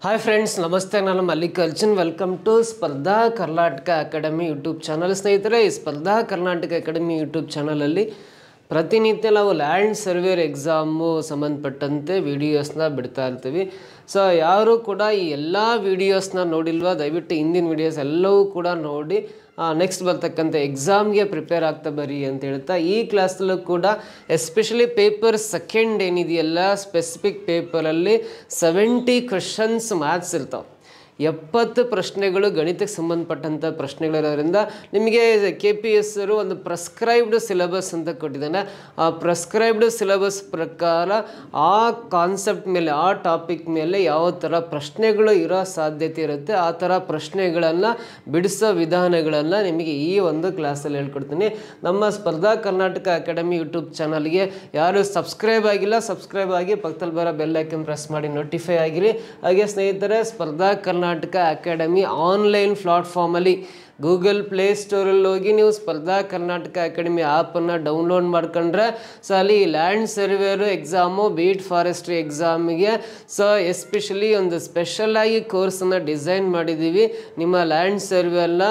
Hi friends, ನಮಸ್ತೆ. ನಾನು Mallikarjun. Welcome to ಸ್ಪರ್ಧಾ ಕರ್ನಾಟಕ ಅಕಾಡೆಮಿ ಯೂಟ್ಯೂಬ್ ಚಾನಲ್. ಸ್ನೇಹಿತರೆ, ಈ ಸ್ಪರ್ಧಾ ಕರ್ನಾಟಕ ಅಕಾಡೆಮಿ ಯೂಟ್ಯೂಬ್ ಚಾನಲಲ್ಲಿ ಪ್ರತಿನಿತ್ಯ ನಾವು ಲ್ಯಾಂಡ್ ಸರ್ವೇರ್ ಎಕ್ಸಾಮು ಸಂಬಂಧಪಟ್ಟಂತೆ ವೀಡಿಯೋಸ್ನ ಬಿಡ್ತಾ ಇರ್ತೀವಿ. ಸೊ ಯಾರು ಕೂಡ ಈ ಎಲ್ಲ ವೀಡಿಯೋಸ್ನ ನೋಡಿಲ್ವಾ, ದಯವಿಟ್ಟು ಹಿಂದಿನ ವೀಡಿಯೋಸ್ ಎಲ್ಲವೂ ಕೂಡ ನೋಡಿ ನೆಕ್ಸ್ಟ್ ಬರ್ತಕ್ಕಂಥ ಎಕ್ಸಾಮ್ಗೆ ಪ್ರಿಪೇರ್ ಆಗ್ತಾ ಬರಿ ಅಂತ ಹೇಳ್ತಾ, ಈ ಕ್ಲಾಸಲ್ಲೂ ಕೂಡ ಎಸ್ಪೆಷಲಿ ಪೇಪರ್ ಸೆಕೆಂಡ್ ಏನಿದೆಯಲ್ಲ, ಸ್ಪೆಸಿಫಿಕ್ ಪೇಪರಲ್ಲಿ 70 ಕ್ವೆಶನ್ಸ್ ಮ್ಯಾಥ್ಸ್ ಇರ್ತಾವೆ. 70 ಪ್ರಶ್ನೆಗಳು ಗಣಿತಕ್ಕೆ ಸಂಬಂಧಪಟ್ಟಂಥ ಪ್ರಶ್ನೆಗಳಿರೋದ್ರಿಂದ ನಿಮಗೆ KPS ಅವರು ಒಂದು ಪ್ರೆಸ್ಕ್ರೈಬ್ಡ್ ಸಿಲೆಬಸ್ ಅಂತ ಕೊಟ್ಟಿದ್ದಾನೆ. ಆ ಪ್ರೆಸ್ಕ್ರೈಬ್ಡ್ ಸಿಲೆಬಸ್ ಪ್ರಕಾರ ಆ ಕಾನ್ಸೆಪ್ಟ್ ಮೇಲೆ, ಆ ಟಾಪಿಕ್ ಮೇಲೆ ಯಾವ ಥರ ಪ್ರಶ್ನೆಗಳು ಇರೋ ಸಾಧ್ಯತೆ ಇರುತ್ತೆ, ಆ ಥರ ಪ್ರಶ್ನೆಗಳನ್ನು ಬಿಡಿಸೋ ವಿಧಾನಗಳನ್ನು ನಿಮಗೆ ಈ ಒಂದು ಕ್ಲಾಸಲ್ಲಿ ಹೇಳ್ಕೊಡ್ತೀನಿ. ನಮ್ಮ ಸ್ಪರ್ಧಾ ಕರ್ನಾಟಕ ಅಕಾಡೆಮಿ ಯೂಟ್ಯೂಬ್ ಚಾನಲ್ಗೆ ಯಾರು ಸಬ್ಸ್ಕ್ರೈಬ್ ಆಗಿಲ್ಲ, ಸಬ್ಸ್ಕ್ರೈಬ್ ಆಗಿ ಪಕ್ಕದಲ್ಲಿ ಬರೋ ಬೆಲ್ ಐಕನ್ ಪ್ರೆಸ್ ಮಾಡಿ ನೋಟಿಫೈ ಆಗಿರಿ. ಹಾಗೆ ಸ್ನೇಹಿತರೆ, ಸ್ಪರ್ಧಾ ಕರ್ನಾಟಕ ಅಕಾಡೆಮಿ ಆನ್ಲೈನ್ ಪ್ಲಾಟ್ಫಾರ್ಮಲ್ಲಿ ಗೂಗಲ್ ಪ್ಲೇ ಸ್ಟೋರಲ್ಲಿ ಹೋಗಿ ನೀವು ಸ್ಪರ್ಧಾ ಕರ್ನಾಟಕ ಅಕಾಡೆಮಿ ಆ್ಯಪನ್ನು ಡೌನ್ಲೋಡ್ ಮಾಡ್ಕೊಂಡ್ರೆ ಸೊ ಅಲ್ಲಿ land surveyor exam, beat forestry ಎಕ್ಸಾಮಿಗೆ ಸೊ ಎಸ್ಪೆಷಲಿ ಒಂದು ಸ್ಪೆಷಲಾಗಿ ಕೋರ್ಸನ್ನು ಡಿಸೈನ್ ಮಾಡಿದ್ದೀವಿ. ನಿಮ್ಮ ಲ್ಯಾಂಡ್ ಸರ್ವೆಲ್ಲ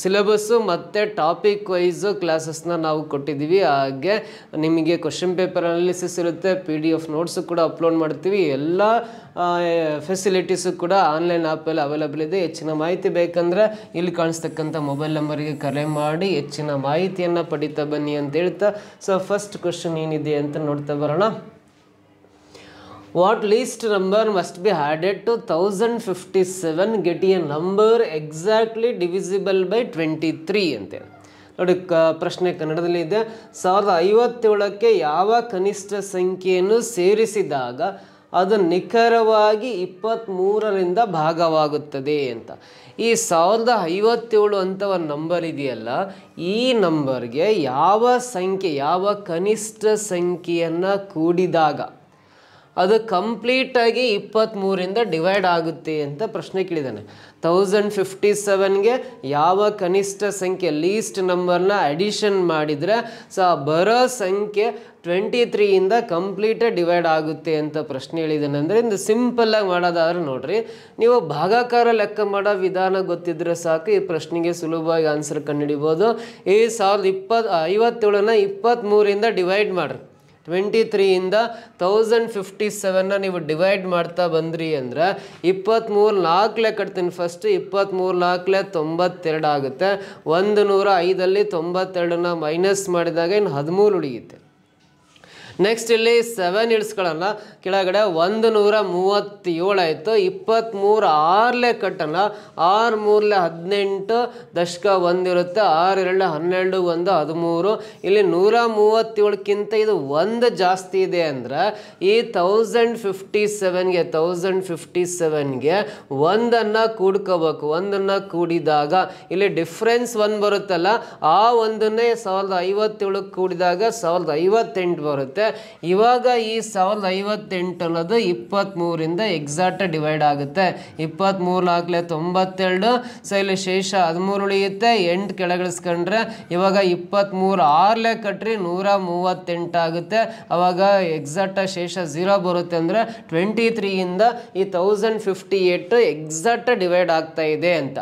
ಸಿಲೆಬಸ್ಸು ಮತ್ತು ಟಾಪಿಕ್ ವೈಸು ಕ್ಲಾಸಸ್ನ ನಾವು ಕೊಟ್ಟಿದ್ದೀವಿ. ಹಾಗೆ ನಿಮಗೆ ಕ್ವಶನ್ ಪೇಪರ್ ಅನಾಲಿಸಿಸ್ ಇರುತ್ತೆ, PDF ನೋಟ್ಸು ಕೂಡ ಅಪ್ಲೋಡ್ ಮಾಡ್ತೀವಿ. ಎಲ್ಲ ಫೆಸಿಲಿಟೀಸು ಕೂಡ ಆನ್ಲೈನ್ ಆ್ಯಪಲ್ಲಿ ಅವೈಲಬಲ್ ಇದೆ. ಹೆಚ್ಚಿನ ಮಾಹಿತಿ ಬೇಕಂದರೆ ಇಲ್ಲಿ ಕಾಣಿಸ್ತಕ್ಕಂಥ ಮೊಬೈಲ್ ನಂಬರಿಗೆ ಕರೆ ಮಾಡಿ ಹೆಚ್ಚಿನ ಮಾಹಿತಿಯನ್ನು ಪಡಿತಾ ಬನ್ನಿ ಅಂತ ಹೇಳ್ತಾ, ಸೊ ಫಸ್ಟ್ ಕ್ವಶನ್ ಏನಿದೆ ಅಂತ ನೋಡ್ತಾ ಬರೋಣ. What least number must be added to 1057 get a number exactly divisible by 23 ಅಂತೇಳಿ ನೋಡಿ. ಪ್ರಶ್ನೆ ಕನ್ನಡದಲ್ಲಿ ಇದೆ. 1057ಕ್ಕೆ ಯಾವ ಕನಿಷ್ಠ ಸಂಖ್ಯೆಯನ್ನು ಸೇರಿಸಿದಾಗ ಅದು ನಿಖರವಾಗಿ 23ರಿಂದ ಭಾಗವಾಗುತ್ತದೆ ಅಂತ. ಈ 1057 ಅಂತ ಒಂದು ನಂಬರ್ ಇದೆಯಲ್ಲ, ಈ ನಂಬರ್ಗೆ ಯಾವ ಸಂಖ್ಯೆ, ಯಾವ ಕನಿಷ್ಠ ಸಂಖ್ಯೆಯನ್ನು ಕೂಡಿದಾಗ ಅದು ಕಂಪ್ಲೀಟಾಗಿ 23ರಿಂದ ಡಿವೈಡ್ ಆಗುತ್ತೆ ಅಂತ ಪ್ರಶ್ನೆ ಕೇಳಿದ್ದಾನೆ. 1057ಗೆ ಯಾವ ಕನಿಷ್ಠ ಸಂಖ್ಯೆ, ಲೀಸ್ಟ್ ನಂಬರ್ನ ಅಡಿಷನ್ ಮಾಡಿದರೆ ಸೊ ಬರೋ ಸಂಖ್ಯೆ 23ಯಿಂದ ಕಂಪ್ಲೀಟಾಗಿ ಡಿವೈಡ್ ಆಗುತ್ತೆ ಅಂತ ಪ್ರಶ್ನೆ ಹೇಳಿದ್ದಾನೆ. ಅಂದರೆ ಇದು ಸಿಂಪಲ್ಲಾಗಿ ಮಾಡೋದಾದ್ರೆ ನೋಡ್ರಿ, ನೀವು ಭಾಗಾಕಾರ ಲೆಕ್ಕ ಮಾಡೋ ವಿಧಾನ ಗೊತ್ತಿದ್ರೆ ಸಾಕು, ಈ ಪ್ರಶ್ನೆಗೆ ಸುಲಭವಾಗಿ ಆನ್ಸರ್ ಕಂಡುಹಿಡಿಬೋದು. ಈ 1057ನ 23ರಿಂದ ಡಿವೈಡ್ ಮಾಡಿರಿ. 23ಯಿಂದ 1057ನ ನೀವು ಡಿವೈಡ್ ಮಾಡ್ತಾ ಬಂದ್ರಿ ಅಂದರೆ 23 4 ಕಟ್ತೀನಿ. ಫಸ್ಟ್ 23 4 92 ಆಗುತ್ತೆ. 105ಲ್ಲಿ 92ನ ಮೈನಸ್ ಮಾಡಿದಾಗ ಇನ್ನು 13 ಉಳಿಯುತ್ತೆ. ನೆಕ್ಸ್ಟ್ ಇಲ್ಲಿ 7 ಇಳಿಸ್ಕೊಳ್ಳೋಣ ಕೆಳಗಡೆ, 137 ಆಯಿತು. 23 6 ಕಟ್ಟೋಣ, 6 3 18 ದಶಕ 1 ಇರುತ್ತೆ, 6 2 12 1 13. ಇಲ್ಲಿ 137ಕ್ಕಿಂತ ಇದು 1 ಜಾಸ್ತಿ ಇದೆ ಅಂದರೆ ಈ 1057ಗೆ 1ಅನ್ನು ಕೂಡ್ಕೋಬೇಕು. 1ಅನ್ನು ಕೂಡಿದಾಗ ಇಲ್ಲಿ ಡಿಫ್ರೆನ್ಸ್ 1 ಬರುತ್ತಲ್ಲ, ಆ 1ನ್ನೇ 1057 ಕೂಡಿದಾಗ 1058 ಬರುತ್ತೆ. ಇವಾಗ ಈ 1058 ಅನ್ನೋದು 23ರಿಂದ ಎಕ್ಸಾಕ್ಟ್ ಡಿವೈಡ್ ಆಗುತ್ತೆ. 23 4 92, ಸೊ ಇಲ್ಲಿ ಶೇಷ 13 ಉಳಿಯುತ್ತೆ. 8 ಕೆಳಗಿಳಿಸ್ಕೊಂಡ್ರೆ ಇವಾಗ 23 6 ಕಟ್ರಿ 138 ಆಗುತ್ತೆ. ಅವಾಗ ಎಕ್ಸಾಕ್ಟ್ ಶೇಷ 0 ಬರುತ್ತೆ. ಅಂದರೆ 23ಯಿಂದ ಈ 1058 ಎಕ್ಸಾಕ್ಟ್ ಡಿವೈಡ್ ಆಗ್ತಾ ಇದೆ ಅಂತ.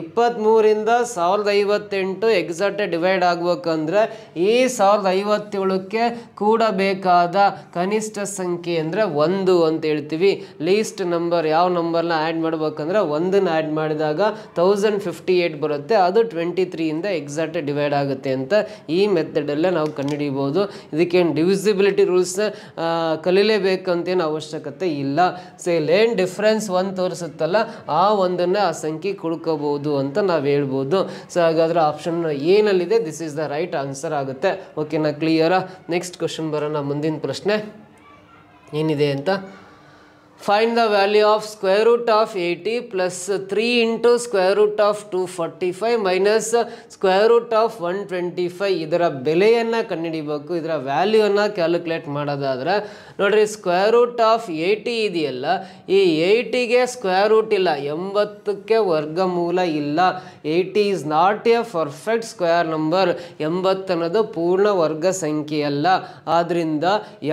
23ರಿಂದ 1058 ಎಕ್ಸಾಕ್ಟ್ ಡಿವೈಡ್ ಆಗ್ಬೇಕಂದ್ರೆ ಈ 1057ಕ್ಕೆ ಕೂಡಬೇಕಾದ ಕನಿಷ್ಠ ಸಂಖ್ಯೆ ಅಂದರೆ 1 ಅಂತ ಹೇಳ್ತೀವಿ. ಲೀಸ್ಟ್ ನಂಬರ್ ಯಾವ ನಂಬರ್ನ ಆ್ಯಡ್ ಮಾಡ್ಬೇಕಂದ್ರೆ 1ನ್ನ ಆ್ಯಡ್ ಮಾಡಿದಾಗ 1058 ಬರುತ್ತೆ. ಅದು 23ಯಿಂದ ಎಕ್ಸಾಕ್ಟ್ ಡಿವೈಡ್ ಆಗುತ್ತೆ ಅಂತ ಈ ಮೆಥಡಲ್ಲೇ ನಾವು ಕಂಡುಹಿಡಿಬೋದು. ಇದಕ್ಕೇನು ಡಿವಿಸಿಬಿಲಿಟಿ ರೂಲ್ಸ್ ಕಲೀಲೇಬೇಕಂತೇನು ಅವಶ್ಯಕತೆ ಇಲ್ಲ. ಸೊ ಇಲ್ಲೇನು ಡಿಫ್ರೆನ್ಸ್ 1 ತೋರಿಸುತ್ತಲ್ಲ, ಆ 1ನ್ನ ಆ ಸಂಖ್ಯೆ ಕುಡ್ಕೋಬೋದು ಅಂತ ನಾವು ಹೇಳ್ಬೋದು. ಸೊ ಹಾಗಾದ್ರೆ ಆಪ್ಷನ್ ಏನಲ್ಲಿದೆ, this is the right answer ಆಗುತ್ತೆ. ಓಕೆನಾ, ಕ್ಲಿಯರಾ? ನೆಕ್ಸ್ಟ್ ಕ್ವಶನ್ ಬರೋಣ. ಮುಂದಿನ ಪ್ರಶ್ನೆ ಏನಿದೆ ಅಂತ. Find the value of square root of 80 plus 3 into square root of 245 minus square root of 125. ಇದರ ಬೆಲೆಯನ್ನು ಕಂಡುಹಿಡಿಬೇಕು. ಇದರ ವ್ಯಾಲ್ಯೂವನ್ನು ಕ್ಯಾಲ್ಕುಲೇಟ್ ಮಾಡೋದಾದ್ರೆ ನೋಡ್ರಿ, ಸ್ಕ್ವೇರ್ ರೂಟ್ ಆಫ್ 80 ಇದೆಯಲ್ಲ, ಈ 80ಗೆ ಸ್ಕ್ವೇರ್ ರೂಟ್ ಇಲ್ಲ, 80ಕ್ಕೆ ವರ್ಗಮೂಲ ಇಲ್ಲ. 80 is not A perfect square number. 80 ಅನ್ನೋದು ಪೂರ್ಣ ವರ್ಗ ಸಂಖ್ಯೆ ಅಲ್ಲ. ಆದ್ದರಿಂದ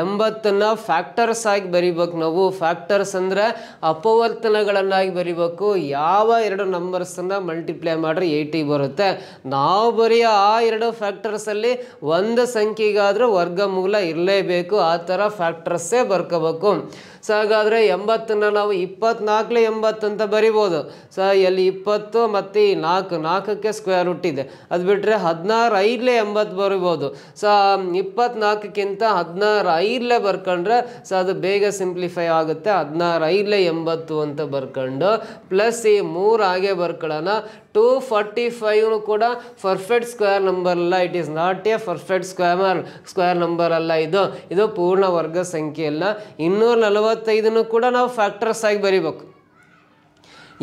80ನ್ನ ಫ್ಯಾಕ್ಟರ್ಸ್ ಆಗಿ ಬರಿಬೇಕು ನಾವು. ಫ್ಯಾಕ್ಟರ್ ಆನ್ಸರ್ಸ್ ಅಂದರೆ ಅಪವರ್ತನಗಳನ್ನಾಗಿ ಬರಿಬೇಕು. ಯಾವ ಎರಡು ನಂಬರ್ಸನ್ನು ಮಲ್ಟಿಪ್ಲೈ ಮಾಡಿದ್ರೆ 80 ಬರುತ್ತೆ. ನಾವು ಬರೀ ಆ ಎರಡು ಫ್ಯಾಕ್ಟರ್ಸಲ್ಲಿ ಒಂದು ಸಂಖ್ಯೆಗಾದರೂ ವರ್ಗಮೂಲ ಇರಲೇಬೇಕು. ಆ ಥರ ಫ್ಯಾಕ್ಟರ್ಸೇ ಬರ್ಕೋಬೇಕು. ಸೊ ಹಾಗಾದರೆ 80ನ್ನು ನಾವು 24 80 ಅಂತ ಬರಿಬೋದು. ಸೊ ಎಲ್ಲಿ 20 ಮತ್ತು 4ಕ್ಕೆ ಸ್ಕ್ವೇರ್ ರೂಟ್ ಇದೆ. ಅದು ಬಿಟ್ಟರೆ 16 5 80 ಬರಿಬೋದು. ಸೊ 24ಕ್ಕಿಂತ 16 5 ಬರ್ಕೊಂಡ್ರೆ ಸೊ ಅದು ಬೇಗ ಸಿಂಪ್ಲಿಫೈ ಆಗುತ್ತೆ. 16 5 80 ಅಂತ ಬರ್ಕೊಂಡು ಪ್ಲಸ್ ಈ 3 ಹಾಗೆ ಬರ್ಕೊಳ್ಳೋಣ. 245 ಕೂಡ ಪರ್ಫೆಕ್ಟ್ ಸ್ಕ್ವೇರ್ ನಂಬರ್ ಅಲ್ಲ. It is not A perfect square number ಅಲ್ಲ. ಇದು ಪೂರ್ಣ ವರ್ಗ ಸಂಖ್ಯೆ ಅಲ್ಲ. 245 ಕೂಡ ನಾವು ಫ್ಯಾಕ್ಟರ್ಸ್ ಆಗಿ ಬರಿಬೇಕು.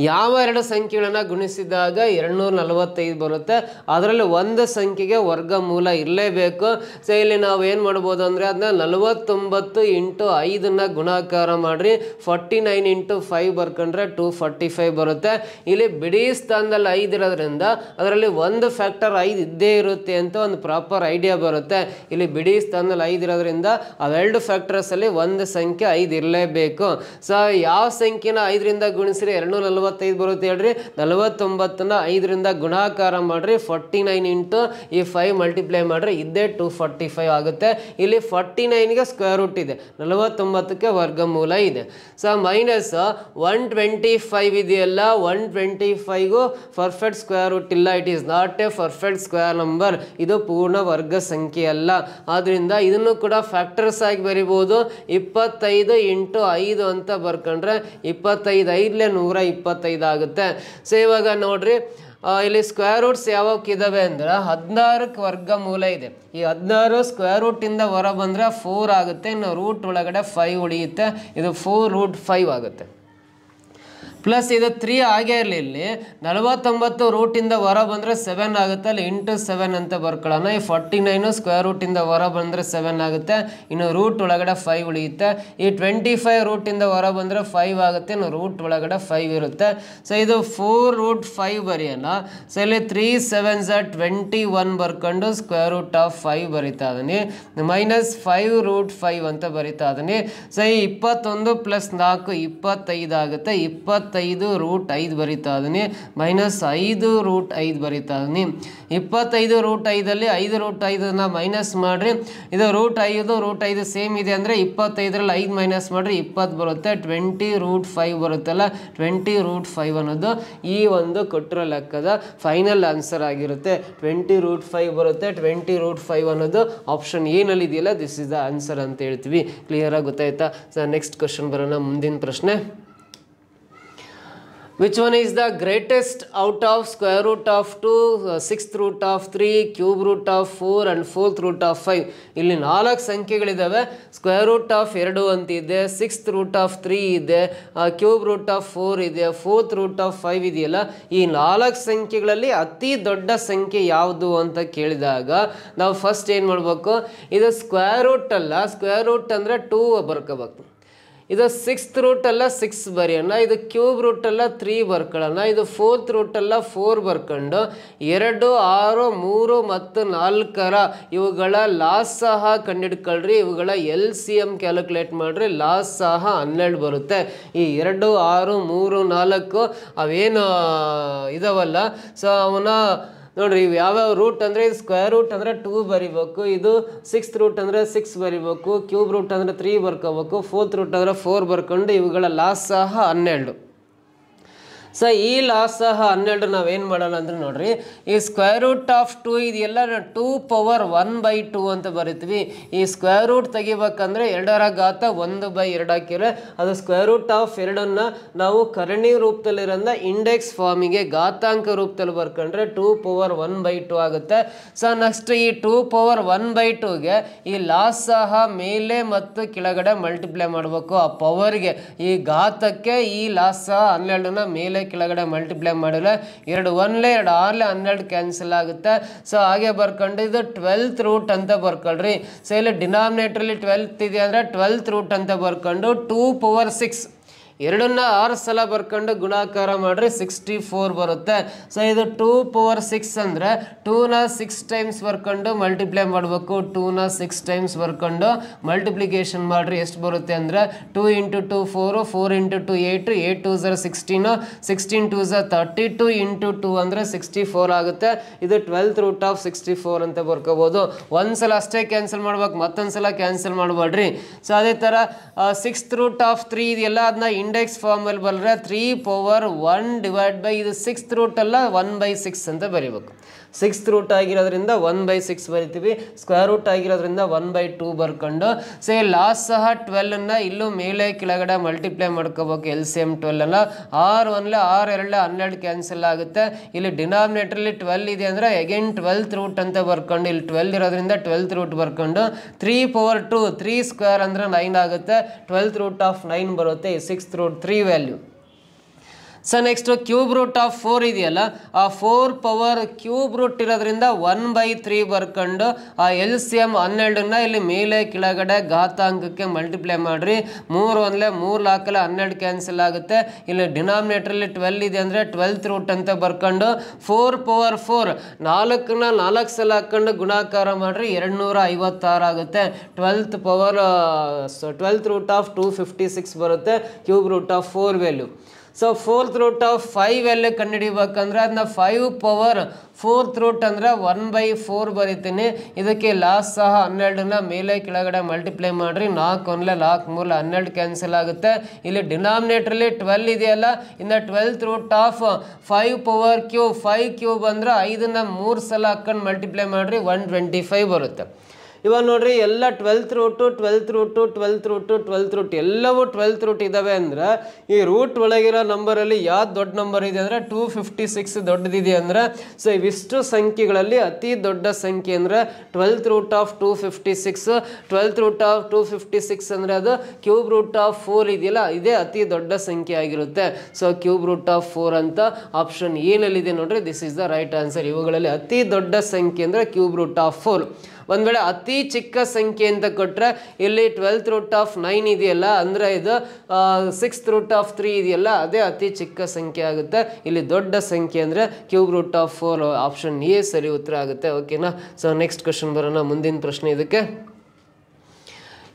ಯಾವ ಎರಡು ಸಂಖ್ಯೆಗಳನ್ನು ಗುಣಿಸಿದಾಗ 245 ಬರುತ್ತೆ. ಅದರಲ್ಲಿ ಒಂದು ಸಂಖ್ಯೆಗೆ ವರ್ಗಮೂಲ ಇರಲೇಬೇಕು. ಸೊ ಇಲ್ಲಿ ನಾವು ಏನು ಮಾಡ್ಬೋದು ಅಂದರೆ ಅದನ್ನ 49 × 5 ಗುಣಾಕಾರ ಮಾಡಿರಿ. 49 × 5 ಬರ್ಕೊಂಡ್ರೆ 245 ಬರುತ್ತೆ. ಇಲ್ಲಿ ಬಿಡಿ ಸ್ಥಾನದಲ್ಲಿ 5 ಇರೋದ್ರಿಂದ ಅದರಲ್ಲಿ ಒಂದು ಫ್ಯಾಕ್ಟರ್ 5 ಇದ್ದೇ ಇರುತ್ತೆ ಅಂತ ಒಂದು ಪ್ರಾಪರ್ ಐಡಿಯಾ ಬರುತ್ತೆ. ಇಲ್ಲಿ ಬಿಡಿ ಸ್ಥಾನದಲ್ಲಿ 5 ಇರೋದ್ರಿಂದ ಅವೆರಡು ಫ್ಯಾಕ್ಟರ್ಸಲ್ಲಿ ಒಂದು ಸಂಖ್ಯೆ 5 ಇರಲೇಬೇಕು. ಸೊ ಯಾವ ಸಂಖ್ಯೆನ 5ರಿಂದ ಗುಣಿಸಿರಿ 245 ಬರುತ್ತೆ ಹೇಳ್ರಿ. 49ನ 5ರಿಂದ ಗುಣಾಕಾರ ಮಾಡ್ರಿ. 49 × 5 ಮಲ್ಟಿಪ್ಲೈ ಮಾಡ್ರಿ. ಇದ್ದೇ 245 ಆಗುತ್ತೆ. ಇಲ್ಲಿ 49ಗೆ ಸ್ಕ್ವೇರ್ ರೂಟ್ ಇದೆ, 49ಕ್ಕೆ ವರ್ಗಮೂಲ ಇದೆ. ಸೊ ಮೈನಸ್ 125 ಇದೆಯಲ್ಲ, 125ಗೂ ಪರ್ಫೆಕ್ಟ್ ಸ್ಕ್ವೇರ್ ರೂಟ್ ಇಲ್ಲ. It is not A perfect square number. ಇದು ಪೂರ್ಣ ವರ್ಗ ಸಂಖ್ಯೆ ಅಲ್ಲ. ಆದ್ರಿಂದ ಇದನ್ನು ಕೂಡ ಫ್ಯಾಕ್ಟರ್ಸ್ ಆಗಿ ಬರಿಬೋದು. 25 × 5 ಅಂತ ಬರ್ಕೊಂಡ್ರೆ 25 5 125 ಆಗುತ್ತೆ. ಸೊ ಇವಾಗ ನೋಡ್ರಿ, ಇಲ್ಲಿ ಸ್ಕ್ವೇರ್ ರೂಟ್ಸ್ ಯಾವಕ್ಕಿದಾವೆ ಅಂದ್ರೆ 16ಕ್ಕೆ ವರ್ಗಮೂಲ ಇದೆ. ಈ 16 ಸ್ಕ್ವೇರ್ ರೂಟಿಂದ ಹೊರ ಬಂದರೆ 4 ಆಗುತ್ತೆ. ಇನ್ನು ರೂಟ್ ಒಳಗಡೆ 5 ಉಳಿಯುತ್ತೆ. ಇದು 4√5 ಆಗುತ್ತೆ. ಪ್ಲಸ್ ಇದು 3 ಆಗೇ ಇರಲಿ. ಇಲ್ಲಿ 49 ರೂಟಿಂದ ಹೊರ ಬಂದರೆ 7 ಆಗುತ್ತೆ. ಅಲ್ಲಿ × 7 ಅಂತ ಬರ್ಕೊಳ್ಳೋಣ. ಈ 49 ಸ್ಕ್ವೇರ್ ರೂಟಿಂದ ಹೊರ ಬಂದರೆ 7 ಆಗುತ್ತೆ. ಇನ್ನು ರೂಟ್ ಒಳಗಡೆ 5 ಉಳಿಯುತ್ತೆ. ಈ 25 ರೂಟಿಂದ ಹೊರ ಬಂದರೆ 5 ಆಗುತ್ತೆ. ಇನ್ನು ರೂಟ್ ಒಳಗಡೆ 5 ಇರುತ್ತೆ. ಸೊ ಇದು 4√5 ಬರೆಯೋಣ. ಸೊ ಇಲ್ಲಿ 3 7s 21 ಬರ್ಕೊಂಡು ಸ್ಕ್ವೇರ್ ರೂಟ್ ಆಫ್ 5 ಬರಿತಾ ಇದೀನಿ. ಮೈನಸ್ 5√5 ಅಂತ ಬರಿತಾ ಇದೀನಿ. ಸೊ ಈ 21 + 4 25 ಆಗುತ್ತೆ. 25√5 ಬರಿತಾ ಇದೀನಿ. ಮೈನಸ್ 5√5 ಬರಿತಾ ಇದೀನಿ. 25√5 5√5 ಮೈನಸ್ ಮಾಡ್ರಿ. ಇದು √5 ಸೇಮ್ ಇದೆ ಅಂದರೆ 25ರಲ್ಲಿ 5 ಮೈನಸ್ ಮಾಡ್ರಿ 20 ಬರುತ್ತೆ. 20√5 ಬರುತ್ತಲ್ಲ, 20√5 ಅನ್ನೋದು ಈ ಒಂದು ಕೊಟ್ಟಿರೋ ಲೆಕ್ಕದ ಫೈನಲ್ ಆನ್ಸರ್ ಆಗಿರುತ್ತೆ. 20√5 ಬರುತ್ತೆ. 20√5 ಅನ್ನೋದು ಆಪ್ಷನ್ ಏನಲ್ಲಿ ಇದೆಯಲ್ಲ, ದಿಸ್ ಇಸ್ ದ ಆನ್ಸರ್ ಅಂತ ಹೇಳ್ತೀವಿ. ಕ್ಲಿಯರ್ ಆಗಿ ಗೊತ್ತಾಯ್ತಾ? ಸೊ ನೆಕ್ಸ್ಟ್ ಕ್ವಶನ್ ಬರೋಣ. ಮುಂದಿನ ಪ್ರಶ್ನೆ, which one is the greatest out of square root of 2, 6th root of 3, cube root of 4 and 4th root of 5? ಇಲ್ಲಿ 4 ಸಂಖ್ಯೆಗಳಿದ್ದಾವೆ. ಸ್ಕ್ವೇರ್ ರೂಟ್ ಆಫ್ 2 ಅಂತಿದೆ, 6th root of 3 ಇದೆ, ಕ್ಯೂಬ್ ರೂಟ್ ಆಫ್ 4 ಇದೆ, 4th root of 5 ಇದೆಯಲ್ಲ. ಈ 4 ಸಂಖ್ಯೆಗಳಲ್ಲಿ ಅತಿ ದೊಡ್ಡ ಸಂಖ್ಯೆ ಯಾವುದು ಅಂತ ಕೇಳಿದಾಗ ನಾವು ಫಸ್ಟ್ ಏನು ಮಾಡಬೇಕು, ಇದು ಸ್ಕ್ವೇರ್ ರೂಟ್ ಅಲ್ಲ, ಸ್ಕ್ವೇರ್ ರೂಟ್ ಅಂದರೆ 2 ಬರ್ಕೋಬೇಕು. ಇದು 6th ರೂಟ್ ಅಲ್ಲ 6 ಬರೆಯೋಣ. ಇದು ಕ್ಯೂಬ್ ರೂಟ್ ಅಲ್ಲ 3 ಬರ್ಕೊಳ್ಳೋಣ. ಇದು 4th ರೂಟ್ ಅಲ್ಲ 4 ಬರ್ಕೊಂಡು 2, 6, 3 ಮತ್ತು 4 ಇವುಗಳ ಲಾಸ್ ಸಹ ಕಂಡಿಡ್ಕೊಳ್ರಿ. ಇವುಗಳ LCM ಕ್ಯಾಲ್ಕುಲೇಟ್ ಮಾಡಿರಿ. ಲಾಸ್ ಸಹ 12 ಬರುತ್ತೆ. ಈ 2, 6, 3, 4 ಅವೇನು ಇದಾವಲ್ಲ, ಸೊ ಅವನ ನೋಡ್ರಿ ಇವು ಯಾವ್ಯಾವ ರೂಟ್ ಅಂದರೆ, ಇದು ಸ್ಕ್ವೇರ್ ರೂಟ್ ಅಂದರೆ 2 ಬರಿಬೇಕು, ಇದು 6th ರೂಟ್ ಅಂದರೆ 6 ಬರಿಬೇಕು, ಕ್ಯೂಬ್ ರೂಟ್ ಅಂದರೆ 3 ಬರ್ಕೋಬೇಕು, 4th ರೂಟ್ ಅಂದರೆ 4 ಬರ್ಕೊಂಡು ಇವುಗಳ ಲಾಸ್ ಸಹ 12. ಸೊ ಈ ಲಾಸ್ ಸಹ 12 ನಾವೇನು ಮಾಡೋಣ ಅಂದರೆ ನೋಡ್ರಿ, ಈ ಸ್ಕ್ವೇರ್ ರೂಟ್ ಆಫ್ 2 ಇದೆಲ್ಲ 2^1/2 ಅಂತ ಬರಿತೀವಿ. ಈ ಸ್ಕ್ವೇರ್ ರೂಟ್ ತೆಗಿಬೇಕಂದ್ರೆ 2ರ ಘಾತ 1/2 ಹಾಕಿದ್ರೆ ಅದು ಸ್ಕ್ವೇರ್ ರೂಟ್ ಆಫ್ 2ನ್ನ ನಾವು ಕರ್ಣಿ ರೂಪದಲ್ಲಿರೋದ್ರಿಂದ ಇಂಡೆಕ್ಸ್ ಫಾರ್ಮಿಗೆ ಘಾತಾಂಕ ರೂಪದಲ್ಲಿ ಬರ್ಕೊಂಡ್ರೆ 2^1/2 ಆಗುತ್ತೆ. ಸೊ ನೆಕ್ಸ್ಟ್ ಈ 2^1/2ಗೆ ಈ ಲಾಸ್ ಸಹ ಮೇಲೆ ಮತ್ತು ಕೆಳಗಡೆ ಮಲ್ಟಿಪ್ಲೈ ಮಾಡಬೇಕು. ಆ ಪವರ್ಗೆ ಈ ಘಾತಕ್ಕೆ ಈ ಲಾಸ್ ಸಹ 12ನ ಮೇಲೆ ಕೆಳಗಡೆ ಮಲ್ಟಿಪ್ಲೈ ಮಾಡಿದ್ರೆ 2 1 2 6 12 ಕ್ಯಾನ್ಸಲ್ ಆಗುತ್ತೆ. ಸೊ ಹಾಗೆ ಬರ್ಕೊಂಡು ಇದು 12th ರೂಟ್ ಅಂತ ಬರ್ಕೊಳ್ರಿ. ಸೊ ಇಲ್ಲಿ ಡಿನಾಮಿನೇಟರ್ಲಿ 12th ಇದೆ ಅಂದರೆ 12th ರೂಟ್ ಅಂತ ಬರ್ಕೊಂಡು 2^6 ಎರಡನ್ನ 6 ಸಲ ಬರ್ಕೊಂಡು ಗುಣಾಕಾರ ಮಾಡ್ರಿ 64 ಬರುತ್ತೆ. ಸೊ ಇದು 2⁴ ಅಂದರೆ 2ನ 6 ಟೈಮ್ಸ್ ಬರ್ಕೊಂಡು ಮಲ್ಟಿಪ್ಲೈ ಮಾಡಬೇಕು. 2ನ 6 ಟೈಮ್ಸ್ ಬರ್ಕೊಂಡು ಮಲ್ಟಿಪ್ಲಿಕೇಶನ್ ಮಾಡ್ರಿ ಎಷ್ಟು ಬರುತ್ತೆ ಅಂದರೆ 2 × 2 4, 4 × 2 8, 8 2 16, 16 2 32 × 2 ಅಂದರೆ 64 ಆಗುತ್ತೆ. ಇದು 12th ರೂಟ್ ಆಫ್ 64 ಅಂತ ಬರ್ಕೋಬೋದು. ಒಂದ್ಸಲ ಅಷ್ಟೇ ಕ್ಯಾನ್ಸಲ್ ಮಾಡ್ಬೇಕು, ಮತ್ತೊಂದ್ಸಲ ಕ್ಯಾನ್ಸಲ್ ಮಾಡಬೇಡ್ರಿ. ಸೊ ಅದೇ ಥರ 6th ರೂಟ್ ಆಫ್ 3 ಇದೆಯಲ್ಲ ಅದನ್ನ ಇಂಡೆಕ್ಸ್ ಫಾರ್ಮಲ್ಲಿ ಬರೆದ್ರೆ 3⁴1 ಡಿವೈಡ್ ಬೈ ಇದು 6th ರೂಟ್ ಅಲ್ಲ 1/6 ಅಂತ ಬರೀಬೇಕು. 6th ರೂಟ್ ಆಗಿರೋದ್ರಿಂದ 1/6 ಬರಿತೀವಿ. ಸ್ಕ್ವೇರ್ ರೂಟ್ ಆಗಿರೋದ್ರಿಂದ 1/2 ಬರ್ಕೊಂಡು ಸೇ ಲಾಸ್ಟ್ ಸಹ 12ನ್ನ ಇಲ್ಲೂ ಮೇಲೆ ಕೆಳಗಡೆ ಮಲ್ಟಿಪ್ಲೈ ಮಾಡ್ಕೋಬೇಕು. LCM 12 6 1 6 2 12 ಕ್ಯಾನ್ಸಲ್ ಆಗುತ್ತೆ. ಇಲ್ಲಿ ಡಿನಾಮಿನೇಟ್ರಲ್ಲಿ 12 ಇದೆ ಅಂದರೆ ಅಗೇನ್ 12th ರೂಟ್ ಅಂತ ಬರ್ಕೊಂಡು ಇಲ್ಲಿ 12 ಇರೋದ್ರಿಂದ 12th ರೂಟ್ ಬರ್ಕೊಂಡು 3⁴2 3 ಸ್ಕ್ವೇರ್ ಅಂದರೆ 9 ಆಗುತ್ತೆ. 12th ರೂಟ್ ಆಫ್ 9 ಬರುತ್ತೆ. 6th root 3 value. So next cube root of 4 ಇದೆಯಲ್ಲ ಆ 4 ಪವರ್ ಕ್ಯೂಬ್ ರೂಟ್ ಇರೋದ್ರಿಂದ 1/3 ಬರ್ಕೊಂಡು ಆ LCM 12ನ್ನ ಇಲ್ಲಿ ಮೇಲೆ ಕೆಳಗಡೆ ಘಾತಾಂಕಕ್ಕೆ ಮಲ್ಟಿಪ್ಲೈ ಮಾಡಿರಿ. 3 1 3 4 12 ಕ್ಯಾನ್ಸಲ್ ಆಗುತ್ತೆ. ಇಲ್ಲಿ ಡಿನಾಮಿನೇಟ್ರಲ್ಲಿ 12 ಇದೆ ಅಂದರೆ 12th ರೂಟ್ ಅಂತ ಬರ್ಕೊಂಡು 4⁴4 4ನ 4 ಸಲ ಹಾಕ್ಕೊಂಡು ಗುಣಾಕಾರ ಮಾಡಿರಿ 256 ಆಗುತ್ತೆ. 12th ರೂಟ್ ಆಫ್ 256 ಬರುತ್ತೆ cube root of 4 value. So 4th root of 5 value ಕಂಡುಹಿಡಿಬೇಕಂದ್ರೆ ಅದನ್ನ 5⁴4th ರೂಟ್ ಅಂದರೆ 1/4 ಬರಿತೀನಿ. ಇದಕ್ಕೆ ಲಾಸ್ಟ್ ಸಹ 12ನ ಮೇಲೆ ಕೆಳಗಡೆ ಮಲ್ಟಿಪ್ಲೈ ಮಾಡಿರಿ. 4 1 4 3 12 ಕ್ಯಾನ್ಸಲ್ ಆಗುತ್ತೆ. ಇಲ್ಲಿ ಡಿನಾಮಿನೇಟ್ರಲ್ಲಿ 12 ಇದೆಯಲ್ಲ ಇನ್ನು 12th ರೂಟ್ ಆಫ್ 5⁴3 5 ಕ್ಯೂಬ್ ಅಂದರೆ 5ನ್ನ 3 ಸಲ ಹಾಕ್ಕೊಂಡು ಮಲ್ಟಿಪ್ಲೈ ಮಾಡಿರಿ 125 ಬರುತ್ತೆ. ಇವಾಗ ನೋಡ್ರಿ ಎಲ್ಲ 12th ರೂಟ್ ಎಲ್ಲವೂ 12th ರೂಟ್ ಇದ್ದಾವೆ ಅಂದ್ರೆ ಈ ರೂಟ್ ಒಳಗಿರೋ ನಂಬರಲ್ಲಿ ಯಾವ್ದು ದೊಡ್ಡ ನಂಬರ್ ಇದೆ ಅಂದರೆ 256 ದೊಡ್ಡದಿದೆ ಅಂದರೆ ಸೊ ಇವಿಷ್ಟು ಸಂಖ್ಯೆಗಳಲ್ಲಿ ಅತಿ ದೊಡ್ಡ ಸಂಖ್ಯೆ ಅಂದರೆ 12th root of 256. 12th root of 256 ಅಂದರೆ ಅದು ಕ್ಯೂಬ್ ರೂಟ್ ಆಫ್ 4 ಇದೆಯಲ್ಲ ಇದೇ ಅತಿ ದೊಡ್ಡ ಸಂಖ್ಯೆ ಆಗಿರುತ್ತೆ. ಸೊ ಕ್ಯೂಬ್ ರೂಟ್ ಆಫ್ 4 ಅಂತ ಆಪ್ಷನ್ ಏನಲ್ಲಿದೆ ನೋಡ್ರಿ, this is the right answer. ಇವುಗಳಲ್ಲಿ ಅತಿ ದೊಡ್ಡ ಸಂಖ್ಯೆ ಅಂದರೆ ಕ್ಯೂಬ್ ರೂಟ್ ಆಫ್ 4. ಒಂದು ವೇಳೆ ಅತಿ ಚಿಕ್ಕ ಸಂಖ್ಯೆ ಅಂತ ಕೊಟ್ಟರೆ ಇಲ್ಲಿ 12th ರೂಟ್ ಆಫ್ 9 ಇದೆಯಲ್ಲ ಅಂದರೆ ಇದು 6th ರೂಟ್ ಆಫ್ 3 ಇದೆಯಲ್ಲ ಅದೇ ಅತಿ ಚಿಕ್ಕ ಸಂಖ್ಯೆ ಆಗುತ್ತೆ. ಇಲ್ಲಿ ದೊಡ್ಡ ಸಂಖ್ಯೆ ಅಂದರೆ cube root of 4 option A ಸರಿ ಉತ್ತರ ಆಗುತ್ತೆ. ಓಕೆನಾ. ಸೊ ನೆಕ್ಸ್ಟ್ ಕ್ವಶನ್ ಬರೋಣ. ಮುಂದಿನ ಪ್ರಶ್ನೆ ಇದಕ್ಕೆ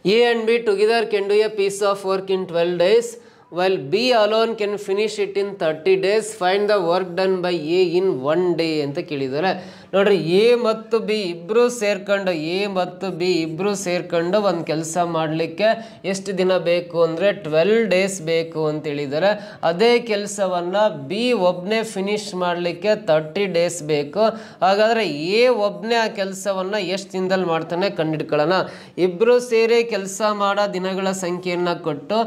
A and B together can do a piece of work in 12 days while B alone can finish it in 30 days. Find the work done by A in 1 day ಅಂತ ಕೇಳಿದ್ದಾರೆ. ನೋಡ್ರಿ A ಮತ್ತು B ಇಬ್ಬರು ಸೇರ್ಕೊಂಡು ಒಂದು ಕೆಲಸ ಮಾಡಲಿಕ್ಕೆ ಎಷ್ಟು ದಿನ ಬೇಕು ಅಂದರೆ 12 days ಬೇಕು ಅಂತ ಹೇಳಿದ್ದಾರೆ. ಅದೇ ಕೆಲಸವನ್ನು ಬಿ ಒಬ್ಬನೇ ಫಿನಿಶ್ ಮಾಡಲಿಕ್ಕೆ 30 days ಬೇಕು. ಹಾಗಾದರೆ ಎ ಒಬ್ಬನೇ ಆ ಕೆಲಸವನ್ನು ಎಷ್ಟು ದಿನದಲ್ಲಿ ಮಾಡ್ತಾನೆ ಕಂಡುಹಿಡ್ಕೊಳ್ಳೋಣ. ಇಬ್ಬರು ಸೇರಿ ಕೆಲಸ ಮಾಡೋ ದಿನಗಳ ಸಂಖ್ಯೆಯನ್ನು ಕೊಟ್ಟು